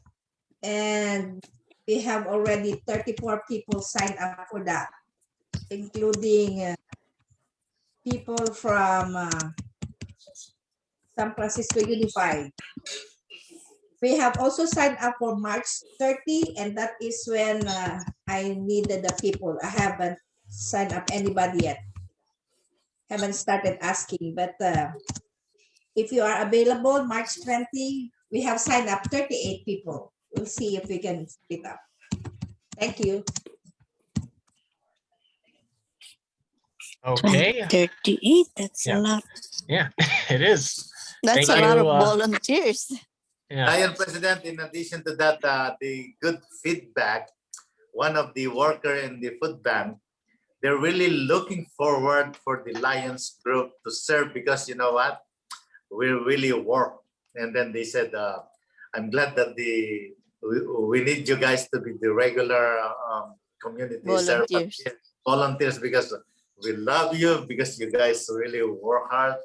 and we have already 34 people signed up for that, including people from San Francisco Unified. We have also signed up for March 30, and that is when I needed the people. I haven't signed up anybody yet. haven't started asking, but if you are available, March 20, we have signed up 38 people. We'll see if we can split up. Thank you. Okay. 38, that's Yeah. a lot. Yeah, it is. That's Thank a lot you, of volunteers. Yeah. Lion President, in addition to that, the good feedback, one of the worker in the food bank, they're really looking forward for the Lions group to serve because you know what? We really work. And then they said, I'm glad that we need you guys to be the regular community Volunteers. volunteers because we love you, because you guys really work hard,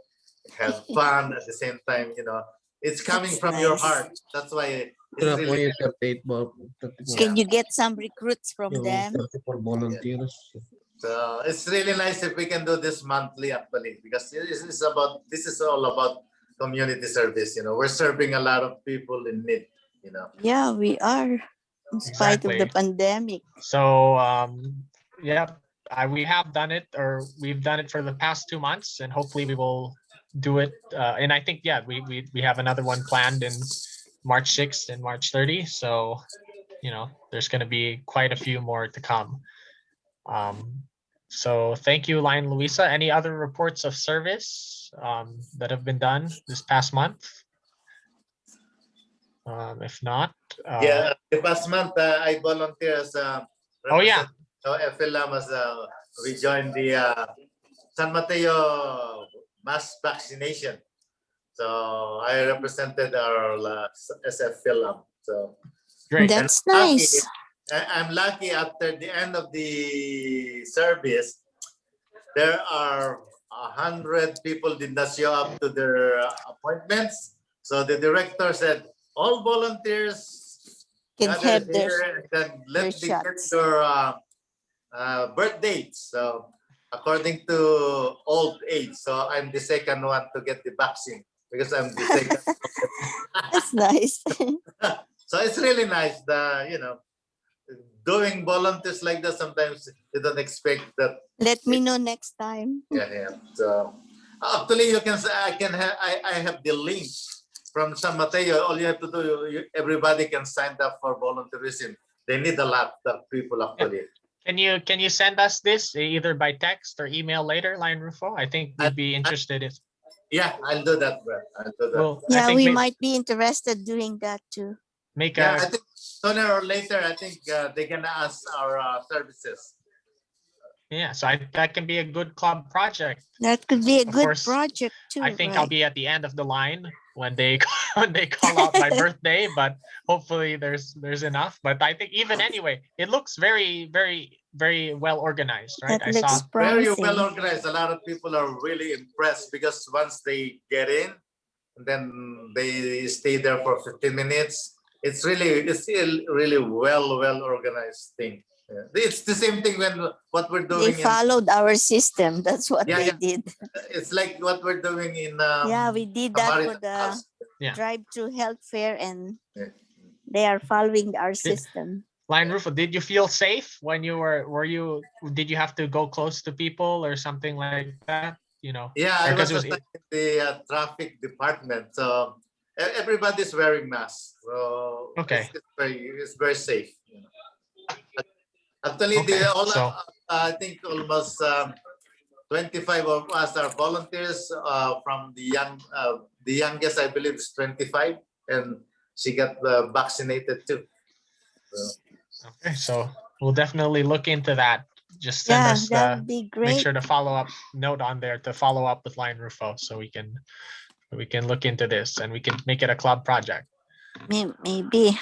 have fun at the same time, you know. It's coming That's from your nice. heart. That's why it's really Can you get some recruits from them? volunteers. So it's really nice if we can do this monthly actually, because this is all about community service. You know, we're serving a lot of people in need. You know. Yeah, we are, in spite of the pandemic. So yeah, we have done it, or we've done it for the past 2 months, and hopefully we will do it. And I think we have another one planned in March 6th and March 30. So you know, there's going to be quite a few more to come. So thank you, Lion Luisa. Any other reports of service that have been done this past month? If not, Yeah, the past month I volunteer as a oh yeah, Fil-Am as we joined the San Mateo mass vaccination. So I represented our SF Fil-Am. So great. That's nice. I'm lucky after the end of the service, there are 100 people did not show up to their appointments. So the director said, all volunteers can have here, then let me get your birth dates. So according to old age, so I'm the second one to get the vaccine because I'm the second. That's nice. So it's really nice that, you know, doing volunteers like that, sometimes you don't expect that. Let me know next time. Yeah. So actually, you can say I have the link from San Mateo. All you have to do, everybody can sign up for volunteerism. They need a lot of people actually. Can you send us this either by text or email later, Lion Rufo? I think we'd be interested if. Yeah, I'll do that, Brett. I'll do that. Well, yeah, we might be interested doing that too. Make I think sooner or later, I think they're gonna ask our services. Yeah, so that can be a good club project. That could be a Of good course, project too. I think I'll be at the end of the line when they call out my birthday, but hopefully there's enough. But I think even anyway, it looks very, very, very well organized, right? That looks very promising. well organized. A lot of people are really impressed because once they get in, then they stay there for 15 minutes. It's really well organized thing. Yeah. It's the same thing when what we're doing. They followed our system. That's what they did. It's like what we're doing in. Yeah, we did that for the drive-through health fair, and they are following our system. Lion Rufo, did you feel safe when you did you have to go close to people or something like that? You know. Yeah, I was assigned in the traffic department, so everybody's wearing masks. So okay, it's very safe. You know. Actually, I think almost 25 of us are volunteers. From the youngest, I believe, is 25, and she got vaccinated too. So. Okay, so we'll definitely look into that. Just send us that'd be great. Make sure to follow up note on there to follow up with Lion Rufo so we can look into this and we can make it a club project. Maybe.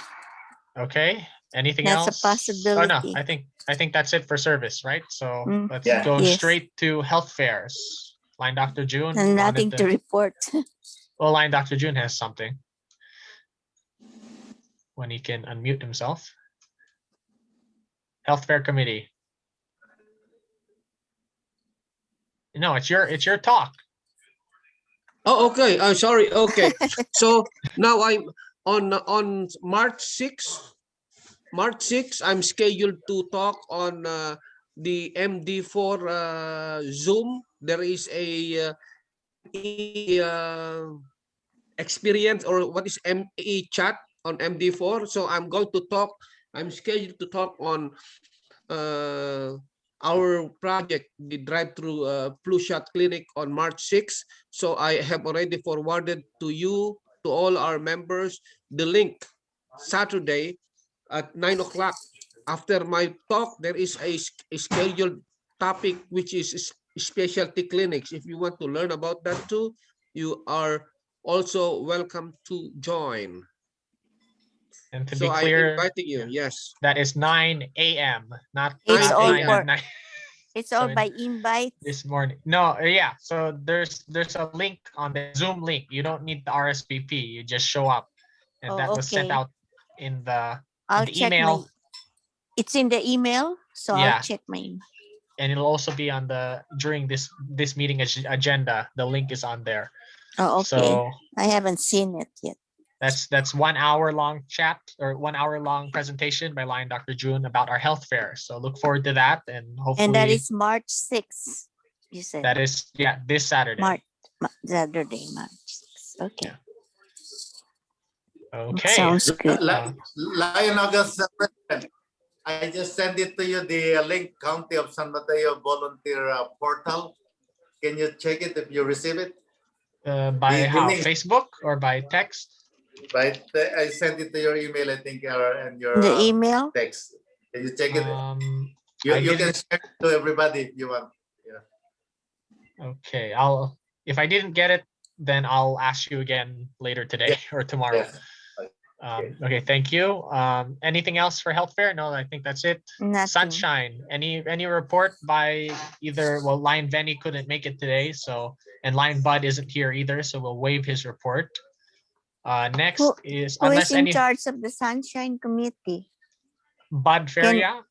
Okay. Anything That's else? a possibility. Oh no, I think that's it for service, right? So let's Yeah. go Yes. straight to health fairs. Line Dr. June. And nothing to report. Well, Line Dr. June has something. When he can unmute himself. Health fair committee. No, it's your talk. Oh, okay. I'm sorry. Okay. So now I'm on March 6th. I'm scheduled to talk on the MD4 Zoom, there is a experience, or what is ME chat on MD4. So I'm going to talk, I'm scheduled to talk on our project, the drive-through flu shot clinic on March 6th. So I have already forwarded to you, to all our members, the link Saturday at 9 o'clock. After my talk, there is a scheduled topic, which is specialty clinics. If you want to learn about that too, you are also welcome to join. And to So be I'm clear, inviting you. Yes. that is 9 a.m., not It's 9 all 9 9 a.m. at night. It's So all by invite. this morning. No, yeah. So there's a link on the Zoom link. You don't need the RSVP. You just show up, and that Oh, was sent okay. out in the I'll check my. email. It's in the email, so I'll Yeah, check my email. and it'll also be on the during this meeting agenda. The link is on there. Oh, okay. So I haven't seen it yet. that's 1 hour long chat, or 1 hour long presentation by Lion Dr. June about our health fair. So look forward to that, and hopefully. And that is March 6th, you said. That is, yeah, this Saturday. Saturday, March 6th. Okay. Yeah. Okay. Sounds good. Lion August President, I just sent it to you, the link, County of San Mateo volunteer portal. Can you check it if you receive it? By how? Facebook or by text? I sent it to your email, I think, and your The email? text. Can you check it? I You can didn't- share it to everybody if you want. Yeah. Okay, if I didn't get it, then I'll ask you again later today or tomorrow. Okay, thank you. Anything else for health fair? No, I think that's it. Nothing. Sunshine. Any report by either? Well, Lion Venny couldn't make it today, and Lion Bud isn't here either, so we'll waive his report. Next is Who unless is in any charge of the Sunshine Committee? Bud Feria.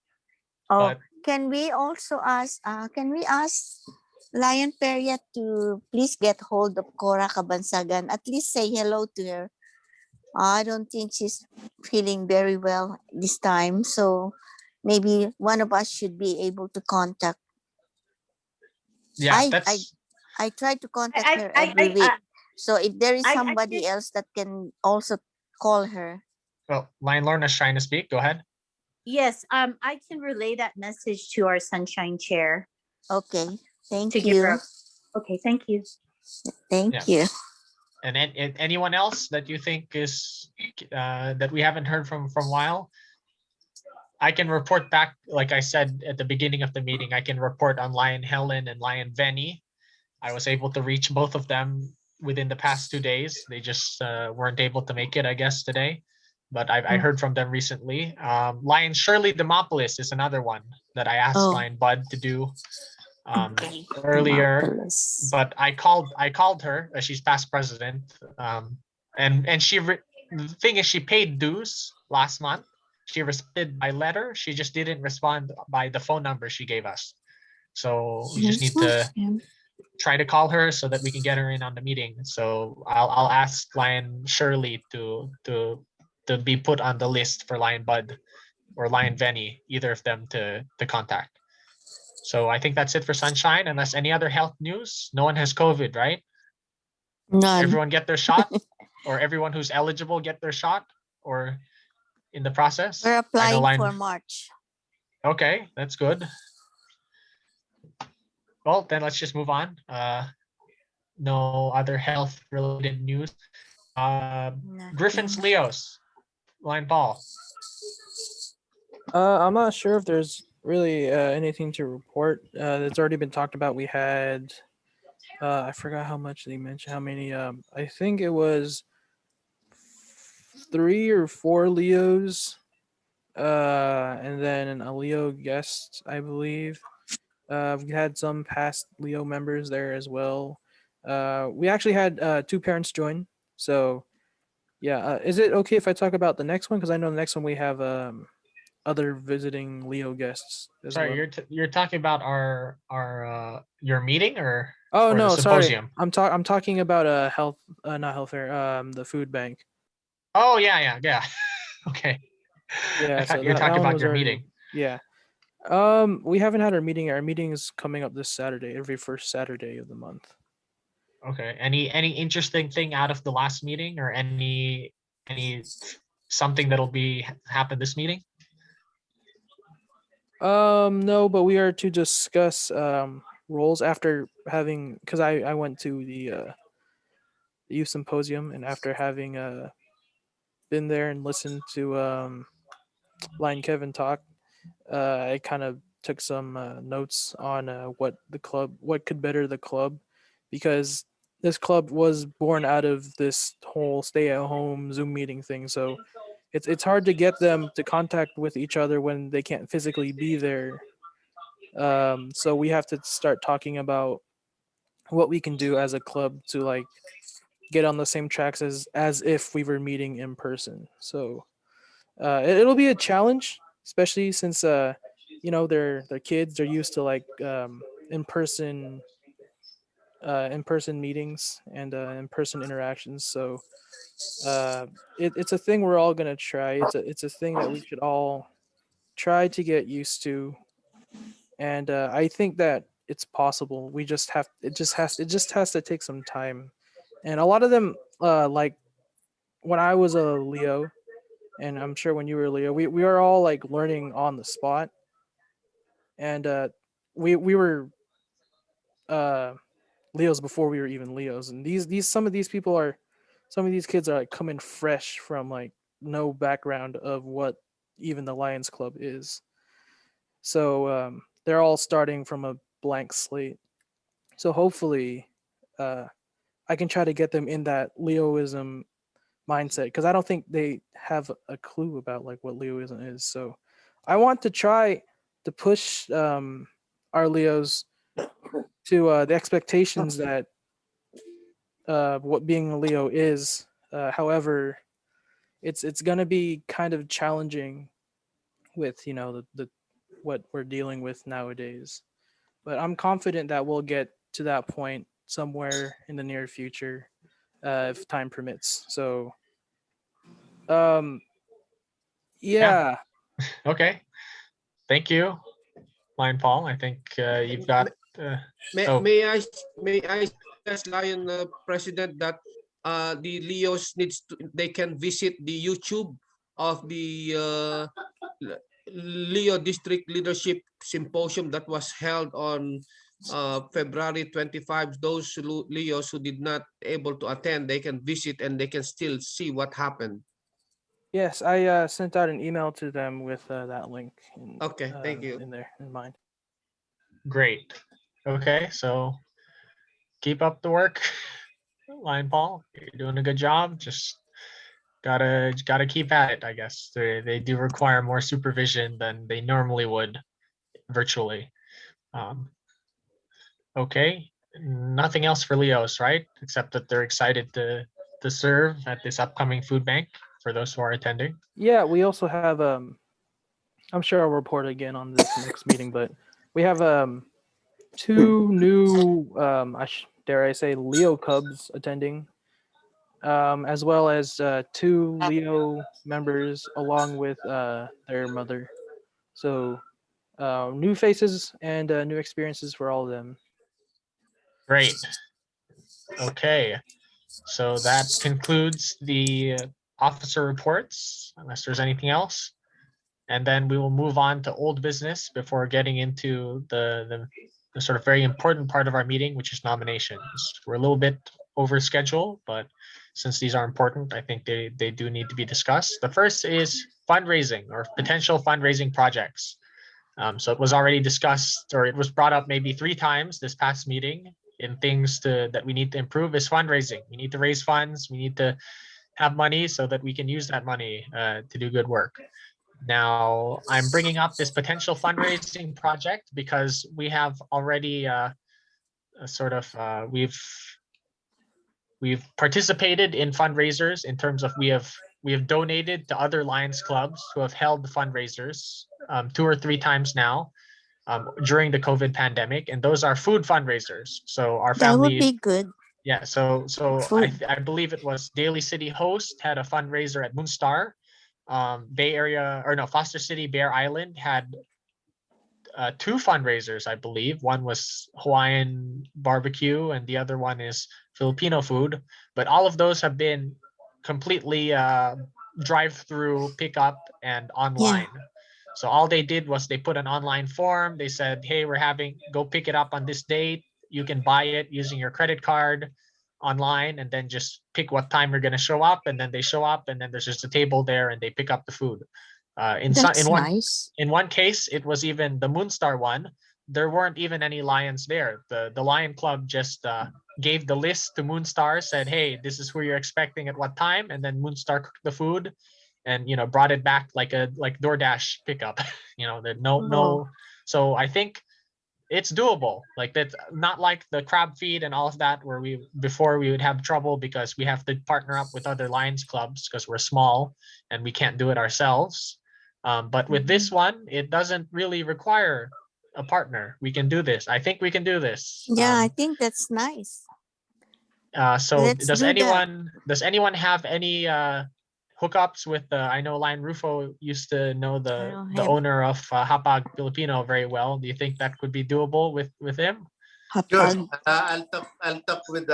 Can we also ask? Can we ask Lion Feria to please get hold of Cora Cabansagan? At least say hello to her. I don't think she's feeling very well this time, so maybe one of us should be able to contact. Yeah, I try to contact her every week. So if there is somebody else that can also call her. Well, Lion Lorna's trying to speak. Go ahead. Yes, I can relay that message to our Sunshine Chair. Okay, thank To give you. her Okay, thank you. Thank you. And anyone else that you think is that we haven't heard from a while? I can report back, like I said at the beginning of the meeting, I can report on Lion Helen and Lion Venny. I was able to reach both of them within the past 2 days. They just weren't able to make it, I guess, today. But I heard from them recently. Lion Shirley Demopolis is another one that I asked Lion Bud to do earlier. Demopolis. But I called her. She's past president. And the thing is, she paid dues last month. She responded by letter. She just didn't respond by the phone number she gave us. So we just need to try to call her so that we can get her in on the meeting. So I'll ask Lion Shirley to be put on the list for Lion Bud or Lion Venny, either of them to contact. So I think that's it for Sunshine. Unless any other health news, no one has COVID, right? None. Everyone get their shot, or everyone who's eligible get their shot, or in the process. We're applying for March. Okay, that's good. Well, then let's just move on. No other health related news. Griffin's Leos, Lion Paul. I'm not sure if there's really anything to report. It's already been talked about. We had, I forgot how much they mentioned, how many. I think it was 3 or 4 Leos, and then a Leo guest, I believe. We had some past Leo members there as well. We actually had 2 parents join. So, yeah. Is it okay if I talk about the next one? Because I know the next one we have other visiting Leo guests as Sorry, well. you're talking about our your meeting or Oh or no, the sorry. symposium? I'm talking about not health fair, the food bank. Oh yeah. Okay. Yeah, I thought so you were that talking one about was your already, meeting. yeah. We haven't had our meeting. Our meeting is coming up this Saturday, every first Saturday of the month. Okay. Any interesting thing out of the last meeting, or any something that'll be happen this meeting? No, but we are to discuss roles after having, because I went to the youth symposium, and after having been there and listened to Lion Kevin talk, I kind of took some notes on what could better the club, because this club was born out of this whole stay at home Zoom meeting thing. So it's hard to get them to contact with each other when they can't physically be there. So we have to start talking about what we can do as a club to like get on the same tracks as if we were meeting in person. So it'll be a challenge, especially since they're kids. They're used to like in person meetings and in person interactions. So it's a thing we're all gonna try. It's a thing that we should all try to get used to, and I think that it's possible. We just have it just has to take some time, and a lot of them like when I was a Leo, and I'm sure when you were Leo, we are all like learning on the spot, and we were uh Leos before we were even Leos, and these some of these kids are like coming fresh from like no background of what even the Lions Club is. So they're all starting from a blank slate. So hopefully, uh, I can try to get them in that Leoism mindset, because I don't think they have a clue about like what Leoism is. So I want to try to push our Leos to the expectations that what being a Leo is. However, it's gonna be kind of challenging with the what we're dealing with nowadays. But I'm confident that we'll get to that point somewhere in the near future, if time permits. So, um, Yeah. yeah, Okay. Thank you, Lion Paul. I think you've got. Oh, May I suggest, Lion President, that the Leos they can visit the YouTube of the Leo District Leadership Symposium that was held on February 25. Those Leos who did not able to attend, they can visit and they can still see what happened. yes, I sent out an email to them with that link Okay, thank you. in there in mind. great. Okay, so keep up the work, Lion Paul. You're doing a good job. Just gotta keep at it. I guess they do require more supervision than they normally would virtually. Um, okay, nothing else for Leos, right? Except that they're excited to serve at this upcoming food bank for those who are attending. Yeah, we also have I'm sure I'll report again on this next meeting, but we have two new dare I say Leo Cubs attending, as well as two Leo members along with their mother. So new faces and new experiences for all of them. Great. Okay, so that concludes the officer reports, unless there's anything else. And then we will move on to old business before getting into the sort of very important part of our meeting, which is nominations. We're a little bit over schedule, but since these are important, I think they do need to be discussed. The first is fundraising or potential fundraising projects. So it was already discussed, or it was brought up maybe 3 times this past meeting in things that we need to improve is fundraising. We need to raise funds. We need to have money so that we can use that money to do good work. Now, I'm bringing up this potential fundraising project because we have already we've participated in fundraisers in terms of we have donated to other Lions clubs who have held fundraisers 2 or 3 times now during the COVID pandemic, and those are food fundraisers. So our That would family, be good. yeah. So Food. I believe it was Daly City Host had a fundraiser at Moonstar. Bay Area, or no, Foster City Bear Island had two fundraisers, I believe. One was Hawaiian barbecue and the other one is Filipino food. But all of those have been completely drive-through pickup and online. So all they did was they put an online form. They said, hey, go pick it up on this date. You can buy it using your credit card online and then just pick what time you're going to show up. And then they show up and then there's just a table there and they pick up the food. That's nice. In one case, it was even the Moonstar one. There weren't even any lions there. The Lion Club just gave the list to Moonstar, said, hey, this is who you're expecting at what time. And then Moonstar cooked the food and, brought it back like DoorDash pickup. There's no. So I think it's doable. Like that's not like the crab feed and all of that where before we would have trouble because we have to partner up with other Lions clubs because we're small and we can't do it ourselves. But with this one, it doesn't really require a partner. We can do this. I think we can do this. Yeah, I think that's nice. So Let's does do that. anyone have any hookups with I know Lion Rufo used to know the don't have- owner of Hapag Filipino very well. Do you think that could be doable with him? Sure. Hapag. I'll talk with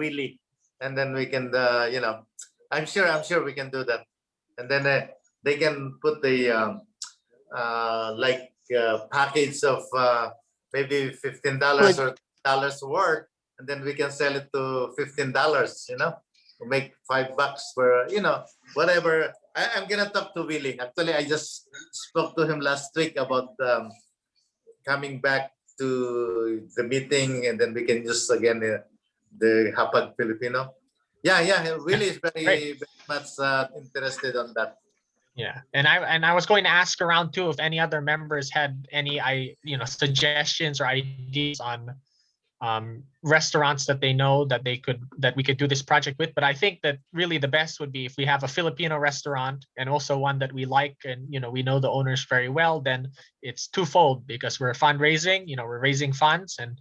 Willie, and then we can I'm sure we can do that, and then they can put the package of maybe $15 or $10 worth, and then we can sell it to $15. To make $5 for whatever. I'm gonna talk to Willie. Actually, I just spoke to him last week about coming back to the meeting, and then we can use again the Hapag Filipino. Yeah. Willie is very much interested on that. Yeah, and I was going to ask around too if any other members had any suggestions or ideas on restaurants that they know that we could do this project with. But I think that really the best would be if we have a Filipino restaurant and also one that we like and we know the owners very well. Then it's twofold because we're fundraising. We're raising funds, and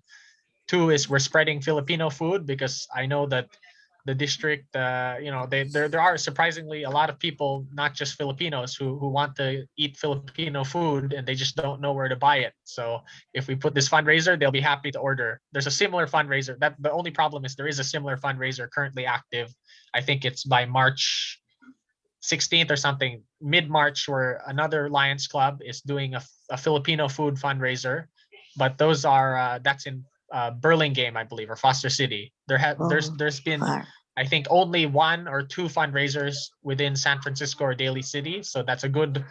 two is we're spreading Filipino food because I know that the district, there are surprisingly a lot of people, not just Filipinos, who want to eat Filipino food and they just don't know where to buy it. So if we put this fundraiser, they'll be happy to order. There's a similar fundraiser. That the only problem is there is a similar fundraiser currently active. I think it's by March 16th or something, mid-March, where another Lions Club is doing a Filipino food fundraiser. But those are that's in Burlingame, I believe, or Foster City. There's been I think only one or two fundraisers within San Francisco or Daly City, so that's a good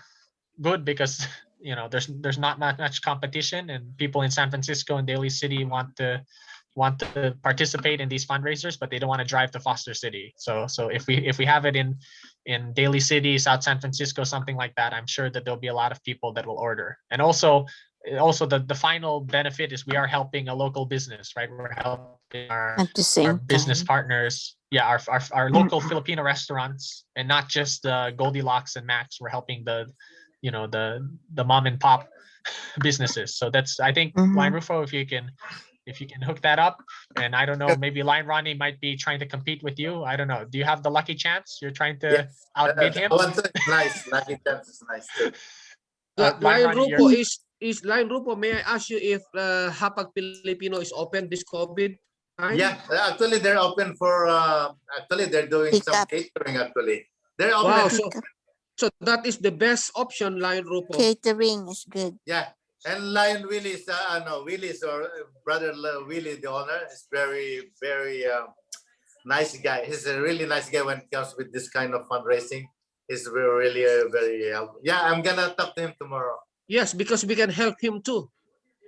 because there's not much competition, and people in San Francisco and Daly City want to participate in these fundraisers, but they don't want to drive to Foster City. So if we have it in Daly City, South San Francisco, something like that, I'm sure that there'll be a lot of people that will order. And also the final benefit is we are helping a local business, right? We're helping our business partners. Yeah, our local Filipino restaurants, and not just Goldilocks and Max. We're helping the mom and pop businesses. So that's, I think, Lion Rufo, if you can hook that up. And I don't know, maybe Lion Ronnie might be trying to compete with you. I don't know. Do you have the lucky chance? You're trying to outbid him? Nice. Lucky chance is nice too. Lion Rufo is Lion Rufo. May I ask you if Hapag Filipino is open this COVID time? Yeah, actually they're open for. Actually, they're doing some catering. Actually, they're open. Wow, so that is the best option, Lion Rufo. Catering is good. Yeah, and Lion Willie is Willie's or brother Willie, the owner, is very nice guy. He's a really nice guy when it comes with this kind of fundraising. He's really very I'm gonna talk to him tomorrow. Yes, because we can help him too.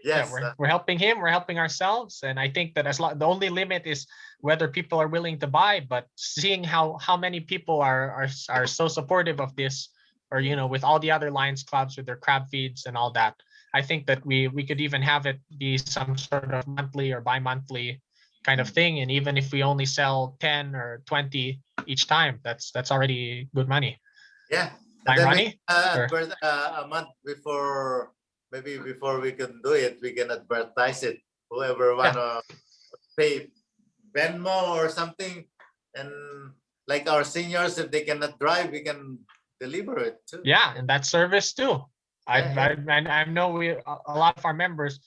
Yes, we're helping him. We're helping ourselves, and I think that the only limit is whether people are willing to buy. But seeing how many people are so supportive of this, or with all the other Lions clubs with their crab feeds and all that, I think that we could even have it be some sort of monthly or bi-monthly kind of thing. And even if we only sell 10 or 20 each time, that's already good money. Yeah. Lion Ronnie? A month before, maybe before we can do it, we can advertise it. Whoever wanna pay Venmo or something, and like our seniors, if they cannot drive, we can deliver it too. Yeah, and that service too. I know a lot of our members,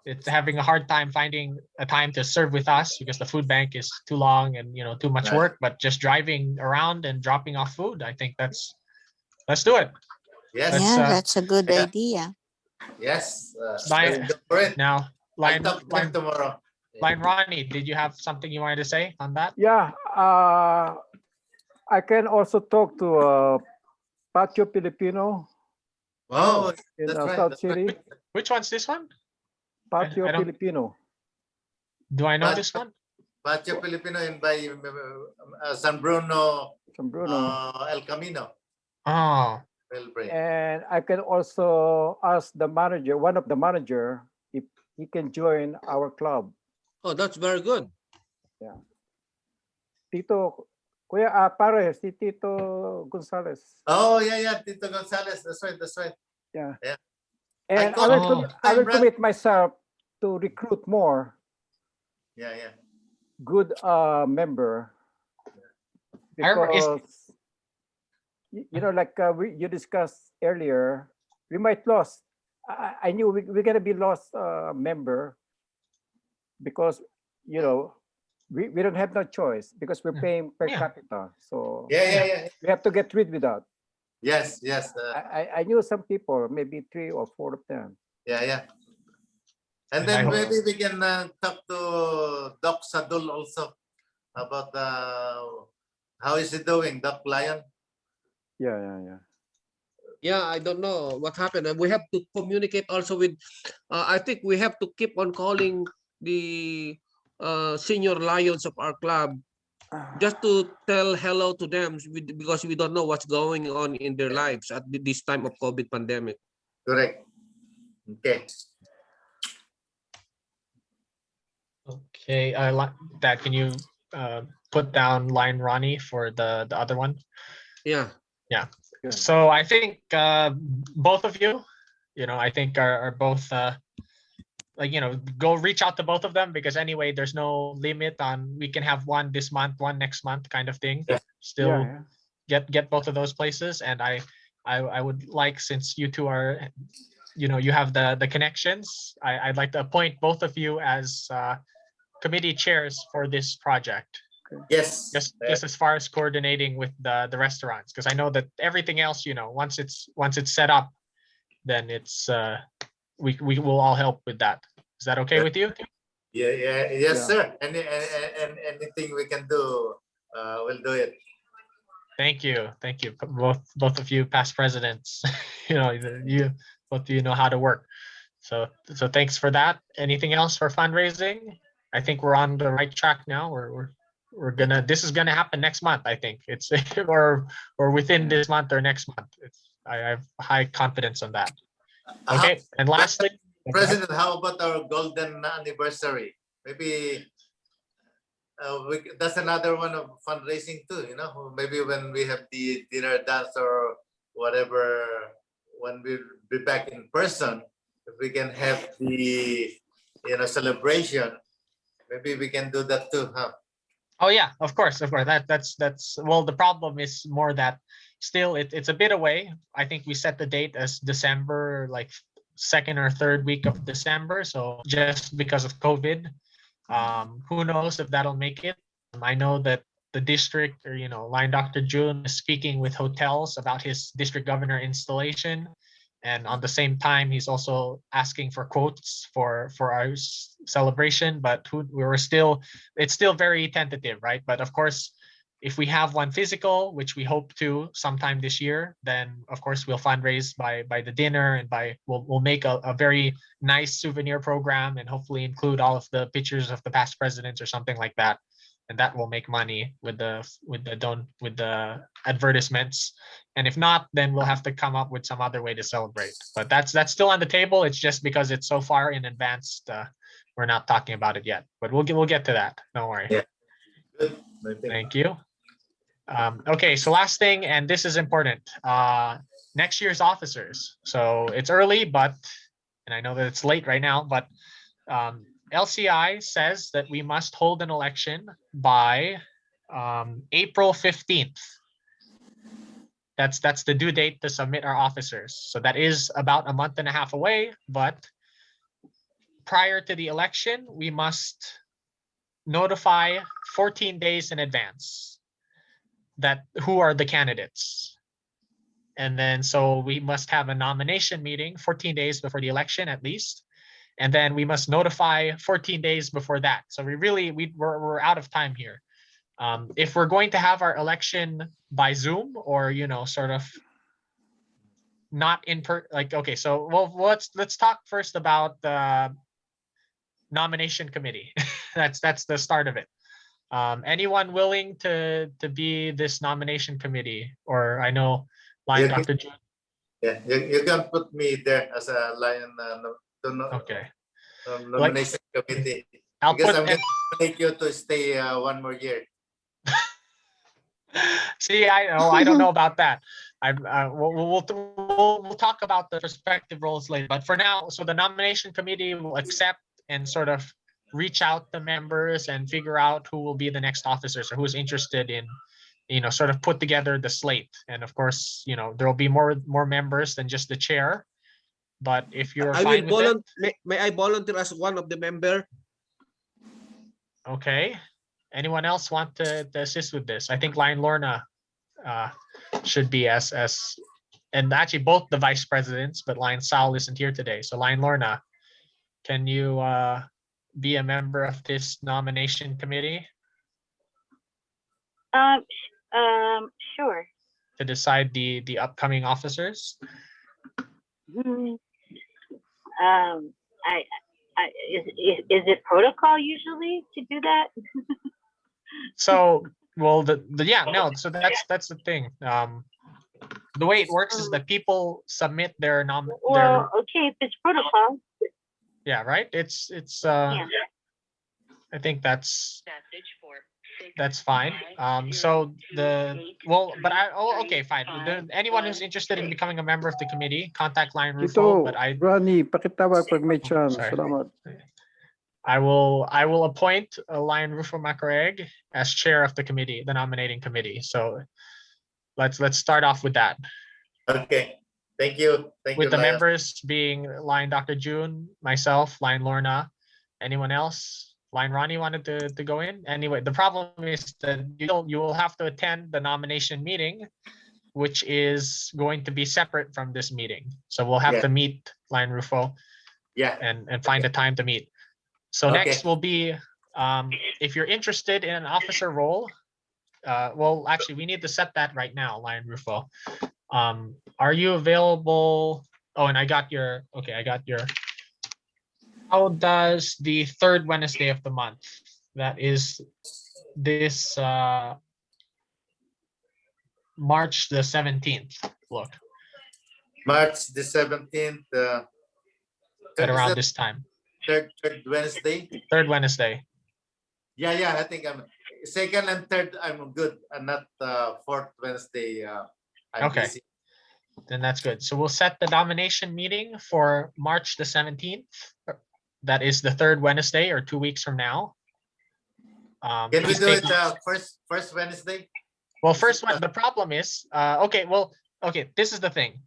it's having a hard time finding a time to serve with us because the food bank is too long and too much Right. work. But just driving around and dropping off food, I think let's do it. Yes. Let's, Yeah, that's a good Yeah. idea. Yes. Lion, Let's go for it. now, I'll talk to them tomorrow. Line Ronnie, did you have something you wanted to say on that? Yeah, I can also talk to Patio Filipino Oh, in that's right. South That's right. City. Which one's this one? Patio I don't- Filipino. Do I know Patio- this one? Patio Filipino in by San Bruno, San Bruno. El Camino. Oh, Belbrae. And I can also ask the manager, one of the manager, if he can join our club. Oh, that's very good. Tito, Kuya, pare, si Tito Gonzalez. Oh, yeah, Tito Gonzalez. That's right. Yeah. Yeah. And I called will Brad. commit myself to recruit more Yeah. good member. I remember Because, like you discussed earlier, we might lose. I knew we're going to be lost member because, we don't have no choice because we're paying per capita. So Yeah. we have to get rid with that. Yes. I knew some people, maybe 3 or 4 of them. Yeah. And And then I hope- maybe we can talk to Doc Sadul also about how is he doing, Doc Lion? Yeah. Yeah, I don't know what happened. And we have to communicate also with, I think we have to keep on calling the senior lions of our club just to tell hello to them because we don't know what's going on in their lives at this time of COVID pandemic. Correct. Okay. Okay, Dad, can you put down Line Ronnie for the other one? Yeah. Good. So I think both of you, I think are both go reach out to both of them because anyway, there's no limit on we can have one this month, one next month kind of thing. Yeah. Still Yeah. get both of those places. And I would like, since you two are, you have the connections, I'd like to appoint both of you as committee chairs for this project. Yes. Just as far as coordinating with the restaurants, because I know that everything else, once it's set up, then it's we will all help with that. Is that okay with you? Yeah. Yes, sir. And anything we can do, we'll do it. Thank you. Both of you past presidents. You both of you know how to work. So thanks for that. Anything else for fundraising? I think we're on the right track now. This is gonna happen next month. I think it's or within this month or next month. I have high confidence on that. Okay, and lastly, President, how about our golden anniversary? Maybe that's another one of fundraising too. Maybe when we have the dinner dance or whatever, when we be back in person, if we can have the celebration, maybe we can do that too, huh? oh yeah, of course. That's well, the problem is more that still it's a bit away. I think we set the date as December, like second or third week of December. So just because of COVID, who knows if that'll make it. I know that the district, or Line Dr. June is speaking with hotels about his district governor installation. And on the same time, he's also asking for quotes for our celebration, but it's still very tentative, right? But of course, if we have one physical, which we hope to sometime this year, then of course we'll fundraise by the dinner and we'll make a very nice souvenir program and hopefully include all of the pictures of the past presidents or something like that. And that will make money with the advertisements. And if not, then we'll have to come up with some other way to celebrate. But that's still on the table. It's just because it's so far in advance, we're not talking about it yet. But we'll get to that. Don't worry. Yeah. Good. Thank you. Okay, so last thing, and this is important. Next year's officers. So it's early, and I know that it's late right now, but LCI says that we must hold an election by April 15th. That's the due date to submit our officers. So that is about a month and a half away, but prior to the election, we must notify 14 days in advance that who are the candidates. And then so we must have a nomination meeting 14 days before the election at least. And then we must notify 14 days before that. So we're out of time here. If we're going to have our election by Zoom or, you know, sort of not in like, okay, so well, let's talk first about the nomination committee. that's the start of it. Anyone willing to be this nomination committee? Or I know Lion Yeah, Dr. June. Yeah, you can put me there as a Lion Okay. nomination committee. I'll Because put I'm going to nominate you to stay one more year. See, I don't know about that. We'll talk about the respective roles later. But for now, so the nomination committee will accept and sort of reach out to members and figure out who will be the next officers or who's interested in, you know, sort of put together the slate. And of course, you know, there will be more members than just the chair. But if you're I fine will with volunteer. May I volunteer as one of the member? okay. Anyone else want to assist with this? I think Lion Lorna should be as and actually both the vice presidents, but Lion Sal isn't here today. So Lion Lorna, can you be a member of this nomination committee Sure. to decide the upcoming officers? Is it protocol usually to do that? So, well, so that's the thing. The way it works is that people submit their okay, if it's protocol. Yeah, right. It's Yeah. I think that's fine. So okay, fine. Anyone who's interested in becoming a member of the committee, contact Lion Rufo. But Ronnie, pakitawag pag may chance. sorry. Salamat. I will appoint Lion Rufo Macareg as chair of the committee, the nominating committee. So let's start off with that. Okay. Thank you. With the Lion. members being Lion Dr. June, myself, Lion Lorna. Anyone else? Lion Ronnie wanted to go in. Anyway, the problem is that you will have to attend the nomination meeting, which is going to be separate from this meeting. So we'll have to meet Lion Rufo. Yeah. And find a time to meet. So next will be if you're interested in an officer role. Well, actually, we need to set that right now, Lion Rufo. Are you available? Oh, and I got your. How does the third Wednesday of the month? That is this March the 17th. Look. March the 17th. At around this time. Third Wednesday. Third Wednesday. Yeah. I think I'm second and third. I'm good, and not fourth Wednesday. I'm okay. busy. Then that's good. So we'll set the nomination meeting for March the 17th. That is the third Wednesday, or 2 weeks from now. Can we do it first Wednesday? Well, the problem is, this is the thing.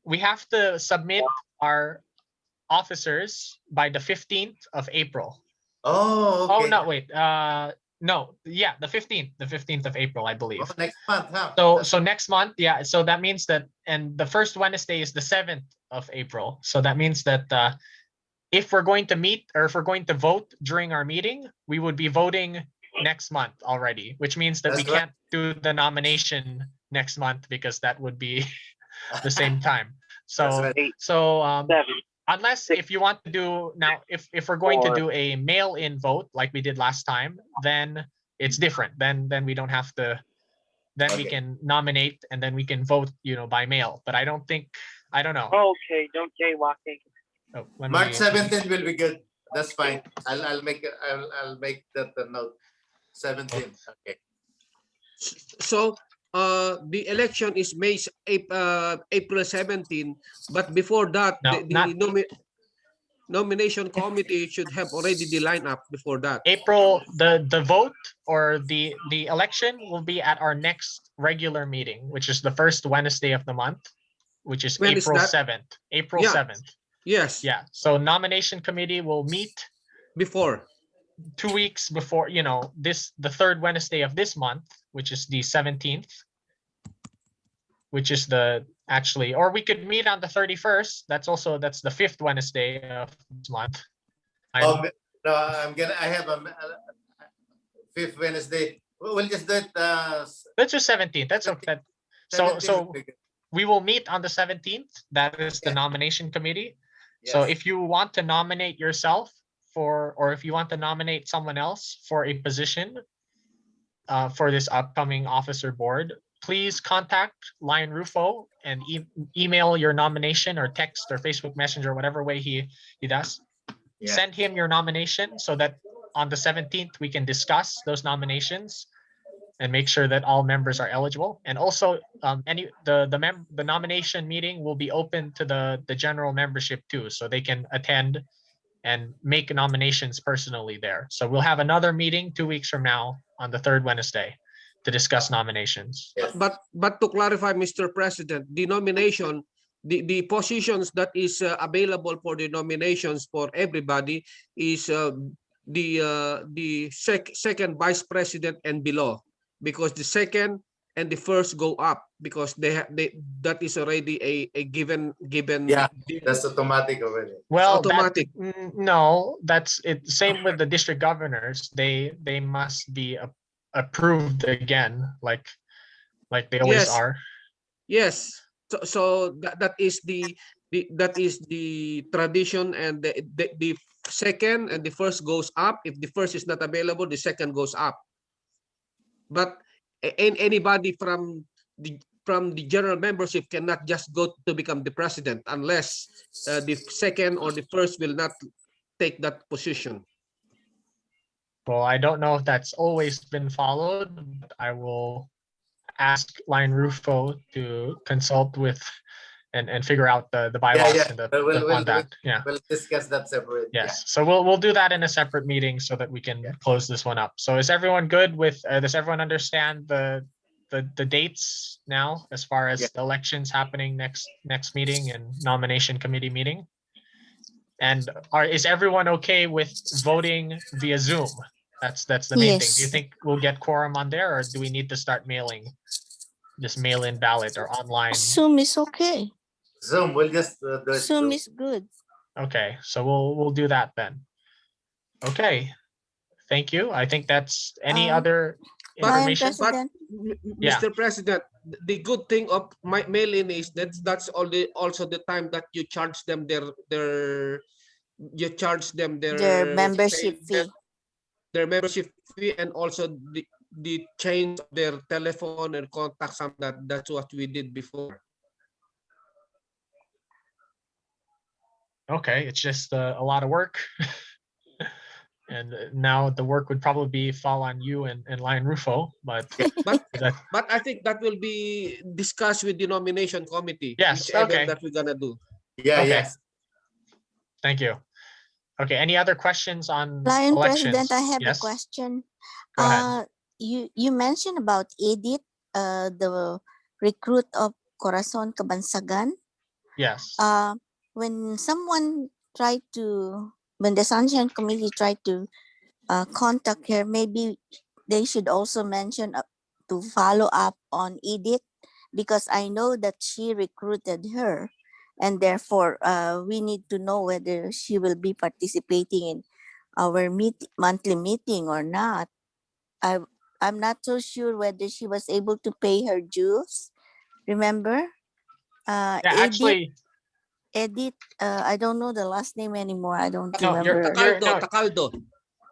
We have to submit our officers by the 15th of April. Oh, okay. Oh, no, wait. No, yeah, the 15th of April, I believe. Oh, next month, huh? So next month, yeah. So that means that, and the first Wednesday is the 7th of April. So that means that if we're going to meet or if we're going to vote during our meeting, we would be voting next month already, which means that we can't do the nomination next month because that would be the same time. So unless if you want to do now, if we're going to do a mail-in vote like we did last time, then it's different. Then we don't have to. Then we can nominate and then we can vote, by mail. But I don't know. Okay, don't jaywalking. Oh, March 17th will be good. That's fine. I'll make that a note. 17th. Okay. So the election is April 17, but before that, nomination committee should have already the lineup before that. April, the vote or the election will be at our next regular meeting, which is the first Wednesday of the month, which is When is April that? 7th. April Yeah. 7th. Yes, Yeah. So nomination committee will meet before. 2 weeks before, the third Wednesday of this month, which is the 17th, which is or we could meet on the 31st. That's the fifth Wednesday of this month. No, I have a fifth Wednesday. We'll just do it. Let's do 17th. That's okay. So 17th. we will meet on the 17th. That is the nomination committee. So Yes. if you want to nominate yourself or if you want to nominate someone else for a position for this upcoming officer board, please contact Lion Rufo and email your nomination or text or Facebook Messenger, whatever way he does. Yeah. Send him your nomination so that on the 17th we can discuss those nominations and make sure that all members are eligible. And also, the nomination meeting will be open to the general membership too, so they can attend and make nominations personally there. So we'll have another meeting 2 weeks from now on the third Wednesday to discuss nominations. But to clarify, Mr. President, the nomination, the positions that is available for the nominations for everybody is the second vice president and below, because the second and the first go up because that is already a given. Yeah, that's automatic already. Well, automatic. No, that's it. Same with the district governors. They must be approved again, like they always Yes. are. Yes. So that is the tradition, and the second and the first goes up. If the first is not available, the second goes up. But anybody from the general membership cannot just go to become the president unless the second or the first will not take that position. Well, I don't know if that's always been followed, but I will ask Lion Rufo to consult with and figure out the bylaws and on that. Yeah. We'll discuss that separately. Yes. So we'll do that in a separate meeting so that we can close this one up. So is everyone good with? Does everyone understand the dates now as far as the elections happening next meeting and nomination committee meeting? And is everyone okay with voting via Zoom? That's the main thing. Do you think we'll get quorum on there, or do we need to start mailing? Just mail-in ballot or online? Zoom is okay. Zoom, we'll just do it. Zoom is good. Okay, so we'll do that then. Okay, thank you. I think that's any other information. But Mr. President, the good thing of my mail-in is that's also the time that you charge them their membership fee. Their membership fee, and also the change of their telephone and contact. That's what we did before. Okay, it's just a lot of work. And now the work would probably fall on you and Lion Rufo, but I think that will be discussed with the nomination committee. Yes, whichever okay. that we're gonna do. Yeah, okay. Yes. Thank you. Okay, any other questions on Lion elections? President, I have Yes? a question. Go ahead. You mentioned about Edith, the recruit of Corazon Cabansagan. Yes. When the Sunshine Committee tried to contact her, maybe they should also mention to follow up on Edith, because I know that she recruited her, and therefore we need to know whether she will be participating in our monthly meeting or not. I'm not so sure whether she was able to pay her dues. Remember? Edith, I don't know the last name anymore. I don't remember.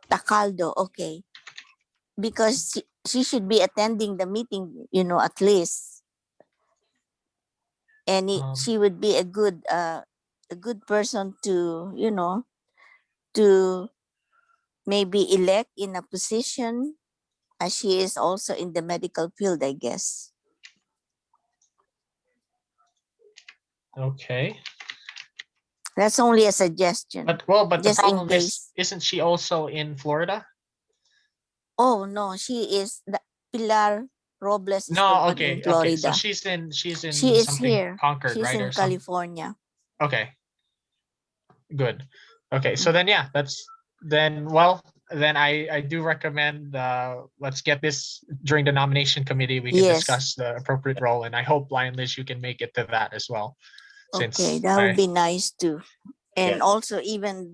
Tacaldo, okay. Because she should be attending the meeting, at least. And she would be a good person to, to maybe elect in a position, as she is also in the medical field, I guess. Okay. That's only a suggestion, But the just in problem is, case. isn't she also in Florida? Oh no, she is the Pilar Robles is the No, one in okay, okay. So Florida. she's in She is something here. Concord, She's right, in or some? California. Okay, good. Okay, so then yeah, then I do recommend let's get this during the nomination committee. We can Yes. discuss the appropriate role, and I hope Lion Liz you can make it to that as well. Okay, that would be nice too. And Yeah. also even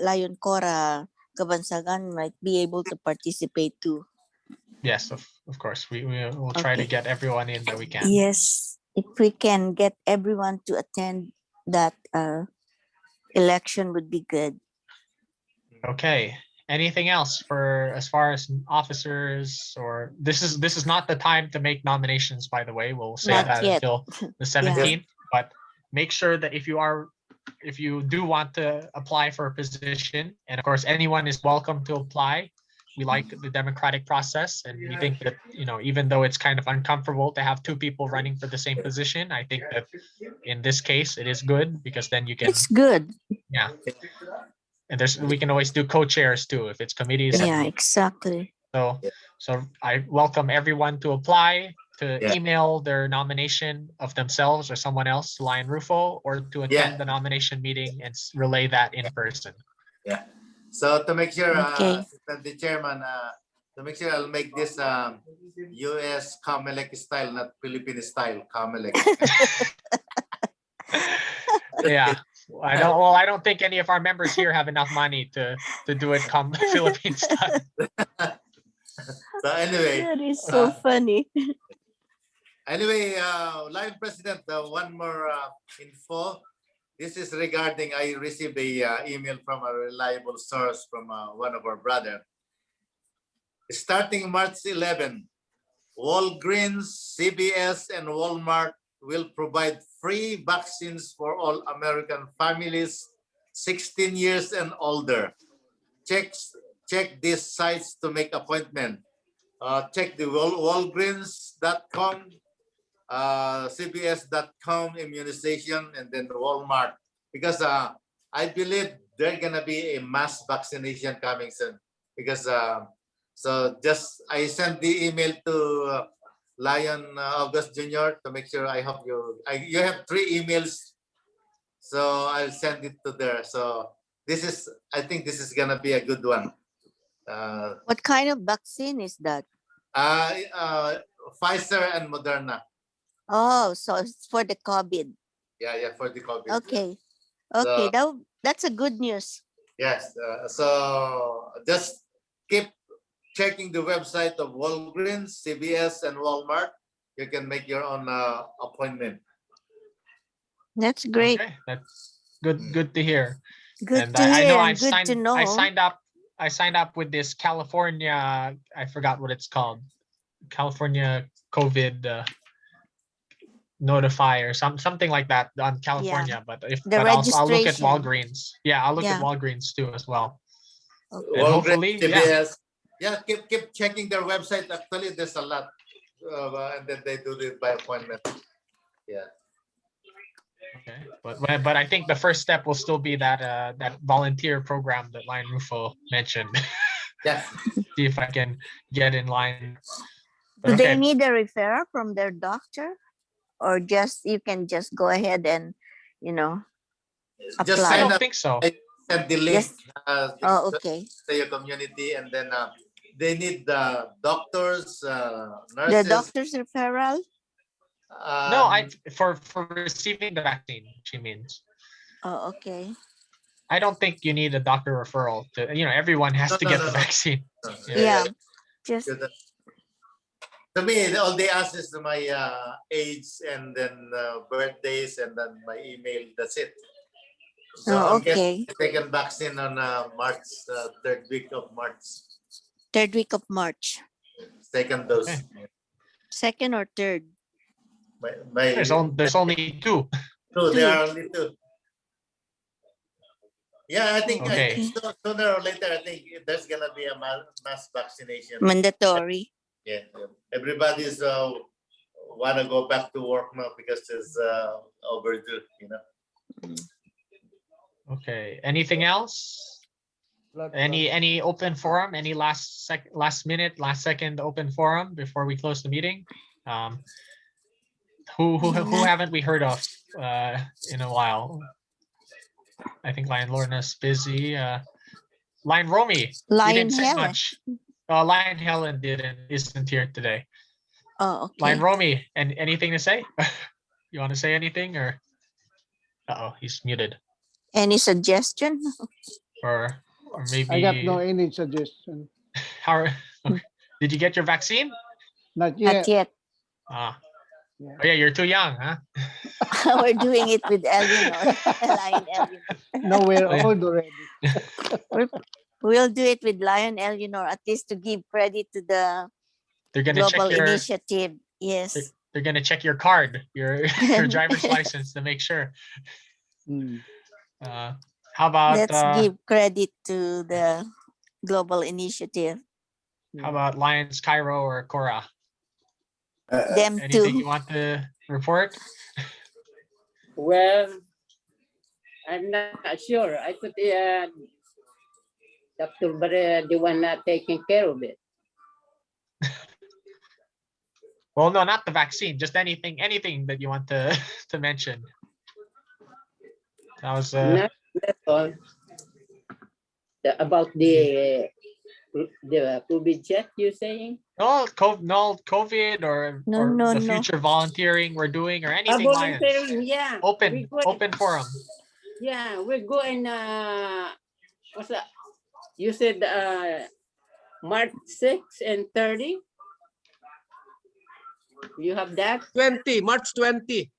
Lion Cora Kabansagan might be able to participate too. Yes, of course. We will try to Okay. get everyone in that we can. Yes, if we can get everyone to attend that election would be good. Okay. Anything else for as far as officers, or this is not the time to make nominations, by the way. We'll say Not that yet. until the Yeah. 17th, but make sure that if you do want to apply for a position, and of course anyone is welcome to apply. We like the democratic process, and we think that, even though it's kind of uncomfortable to have two people running for the same position, I think that in this case it is good, because then you can, It's good. yeah. And we can always do co-chairs too if it's committees. Yeah, exactly. So I welcome everyone to apply, to Yeah. email their nomination of themselves or someone else to Lion Rufo, or to attend the nomination meeting and relay that in person. Yeah. So to make sure, Okay. Assistant the Chairman, to make sure I'll make this U.S. Comelec style, not Philippine style Comelec. Yeah. I don't think any of our members here have enough money to do it Philippine style. So anyway. That is so funny. Anyway, Lion President, one more info. This is regarding, I received a email from a reliable source from one of our brother. Starting March 11, Walgreens, CVS, and Walmart will provide free vaccines for all American families 16 years and older. Check these sites to make appointment. Check the Walgreens.com, CVS.com immunization, and then Walmart. Because I believe there's gonna be a mass vaccination coming soon. Because so I sent the email to Lion August Jr. to make sure. I hope you have 3 emails, so I'll send it to there. So I think this is gonna be a good one. What kind of vaccine is that? Pfizer and Moderna. Oh, so it's for the COVID. Yeah, for the COVID. Okay. So, Okay, that's a good news. yes. So just keep checking the website of Walgreens, CVS, and Walmart. You can make your own appointment. That's great. Okay, that's good to hear. Good And to I hear know and good to know. I signed up with this California, I forgot what it's called, California COVID notifier, something like that on California. But I'll look at registration. Walgreens. Yeah, I'll look at Yeah. Walgreens too as well. Okay. And hopefully, CVS. Yeah, keep checking their website. Actually, there's a lot, and then they do it by appointment. Yeah. Okay, but I think the first step will still be that volunteer program that Lion Rufo mentioned. Yeah. See if I can get in line. Do they need a referral from their doctor, or you can just go ahead and apply? Just sign I don't up. think so. Send the link. Okay. To your community, and then they need the doctors, The nurses. doctor's referral? No, for receiving the vaccine, she means. Oh, okay. I don't think you need a doctor referral to, everyone has to get the vaccine. Yeah. Just to me, all they ask is my age, and then birthdays, and then my email. That's it. So I'm getting second vaccine on March, 3rd week of March. 3rd week of March. Second dose. Okay. Second or third? There's only 2. There are only 2. Yeah, I think sooner or later, I think there's gonna be a mass vaccination. Mandatory. Yeah, everybody's wanna go back to work now because it's overdue. Okay, anything else? Any open forum? Any last second open forum before we close the meeting? Who haven't we heard of in a while? I think Lion Lorna's busy. Lion Romy, you Lion didn't say Helen. much. Lion Helen isn't here today. Oh, okay. Lion Romy, and anything to say? You want to say anything or? Uh-oh, he's muted. Any suggestion? Or maybe. I got no any suggestion. How did you get your vaccine? Not yet. Not yet. Ah. Yeah. Oh yeah, you're too young, huh? We're doing it with Eleanor. Lion Eleanor. No, we're Oh, yeah. old already. We'll do it with Lion Eleanor, at least to give credit to the They're gonna global check your initiative. Yes. they're gonna check your card, your driver's license to make sure. How about Let's give credit to the global initiative. how about Lions Cairo or Cora? Them Anything too. you want to report? Well, I'm not sure. I thought Dr. Bare, the one not taking care of it. Well, no, not the vaccine, just anything that you want to to mention. That was Not that's all. About the COVID jet you're saying? no COVID or the future volunteering we're doing or anything Lions. Volunteering, yeah. Open forum. Yeah, we're going what's that? You said March 6 and 30. You have that? March 20.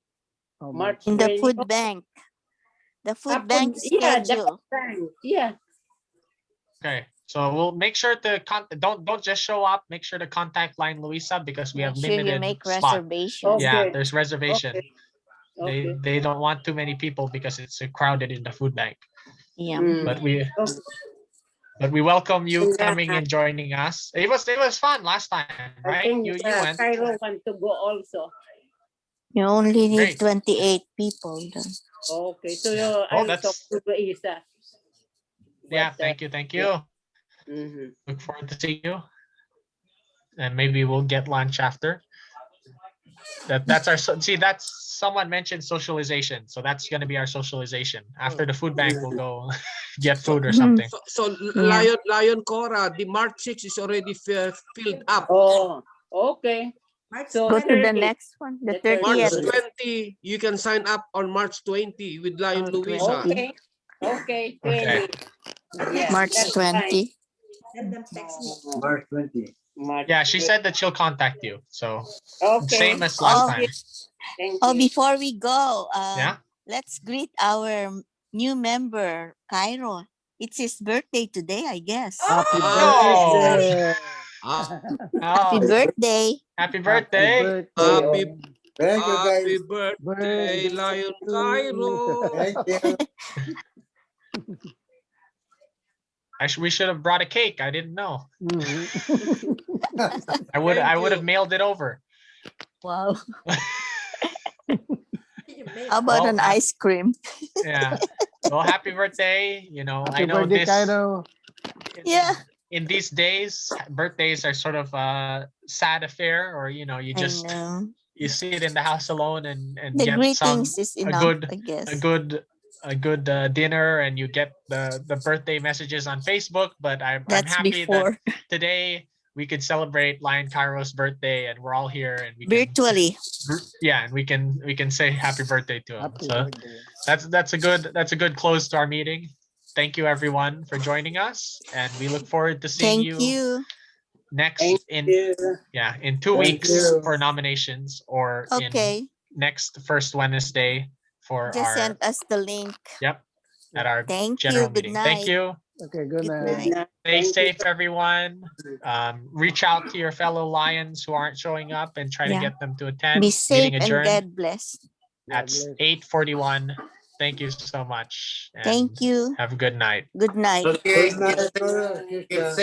March In the 20. food bank. The food bank Yeah, schedule. the bank. Yeah. Okay, so we'll make sure to don't just show up. Make sure to contact Line Luisa because we have Make sure you limited make spot. reservations. Yeah, Okay. there's reservation. Okay. They don't want too many people because it's crowded in the food bank. Yeah. But we welcome you coming and joining us. It was fun last time, I right? think You went. Cairo want to go also. You only need Great. 28 people. Okay, so Oh, I'll talk to Luisa. Yeah, thank you. Mm-hmm. Look forward to seeing you. And maybe we'll get lunch after. That's our that's someone mentioned socialization, so that's going to be our socialization. After the food bank, we'll go get food or something. So Yeah. Lion Cora, the March 6 is already filled up. Oh, okay. So Go to the 30. next one. The March 30th. 20, you can sign up on March 20 with Lion Oh, Luisa. 20. Okay, 20. Okay. Yeah, March that's 20. Let them text me. fine. March 20. March Yeah, she said that she'll contact you. So Okay. same as last Oh, time. Thank Oh, you. before we go, Yeah. let's greet our new member, Cairo. It's his birthday today, I guess. Happy Oh. birthday. Happy Oh, birthday. happy birthday. Happy Thank you, guys. Happy birthday, Lion Cairo. Thank you. We should have brought a cake. I didn't know. Mhm. I would Thank have you. mailed it over. Wow. How about Well, an ice cream? Yeah. Well, happy birthday. You know, Happy I know birthday, this Cairo. Yeah. in these days, birthdays are sort of a sad affair, or you know, you I just know. you sit in the house alone and The get greetings is a enough, good I guess. a good dinner, and you get the birthday messages on Facebook. But I'm That's happy before. that today we could celebrate Lion Cairo's birthday, and we're all here, and we can Virtually. and we can say happy birthday to him. Happy So birthday. that's a good close to our meeting. Thank you everyone for joining us, and we look forward to seeing Thank you. next Thank in you. 2 Thank weeks you. for nominations, or in Okay. next first Wednesday for Just our send us the link. at our Thank you. general Good meeting. Thank night. you. Okay, good Good night. night. Stay Thank safe, everyone. Reach out to your fellow Lions who aren't showing up and try to Yeah. get them to attend. Be safe Meeting and adjourned God bless. at 8:41. Thank you so much. And Thank you. have a good night. Good night. Okay. Good night, brother. Keep safe.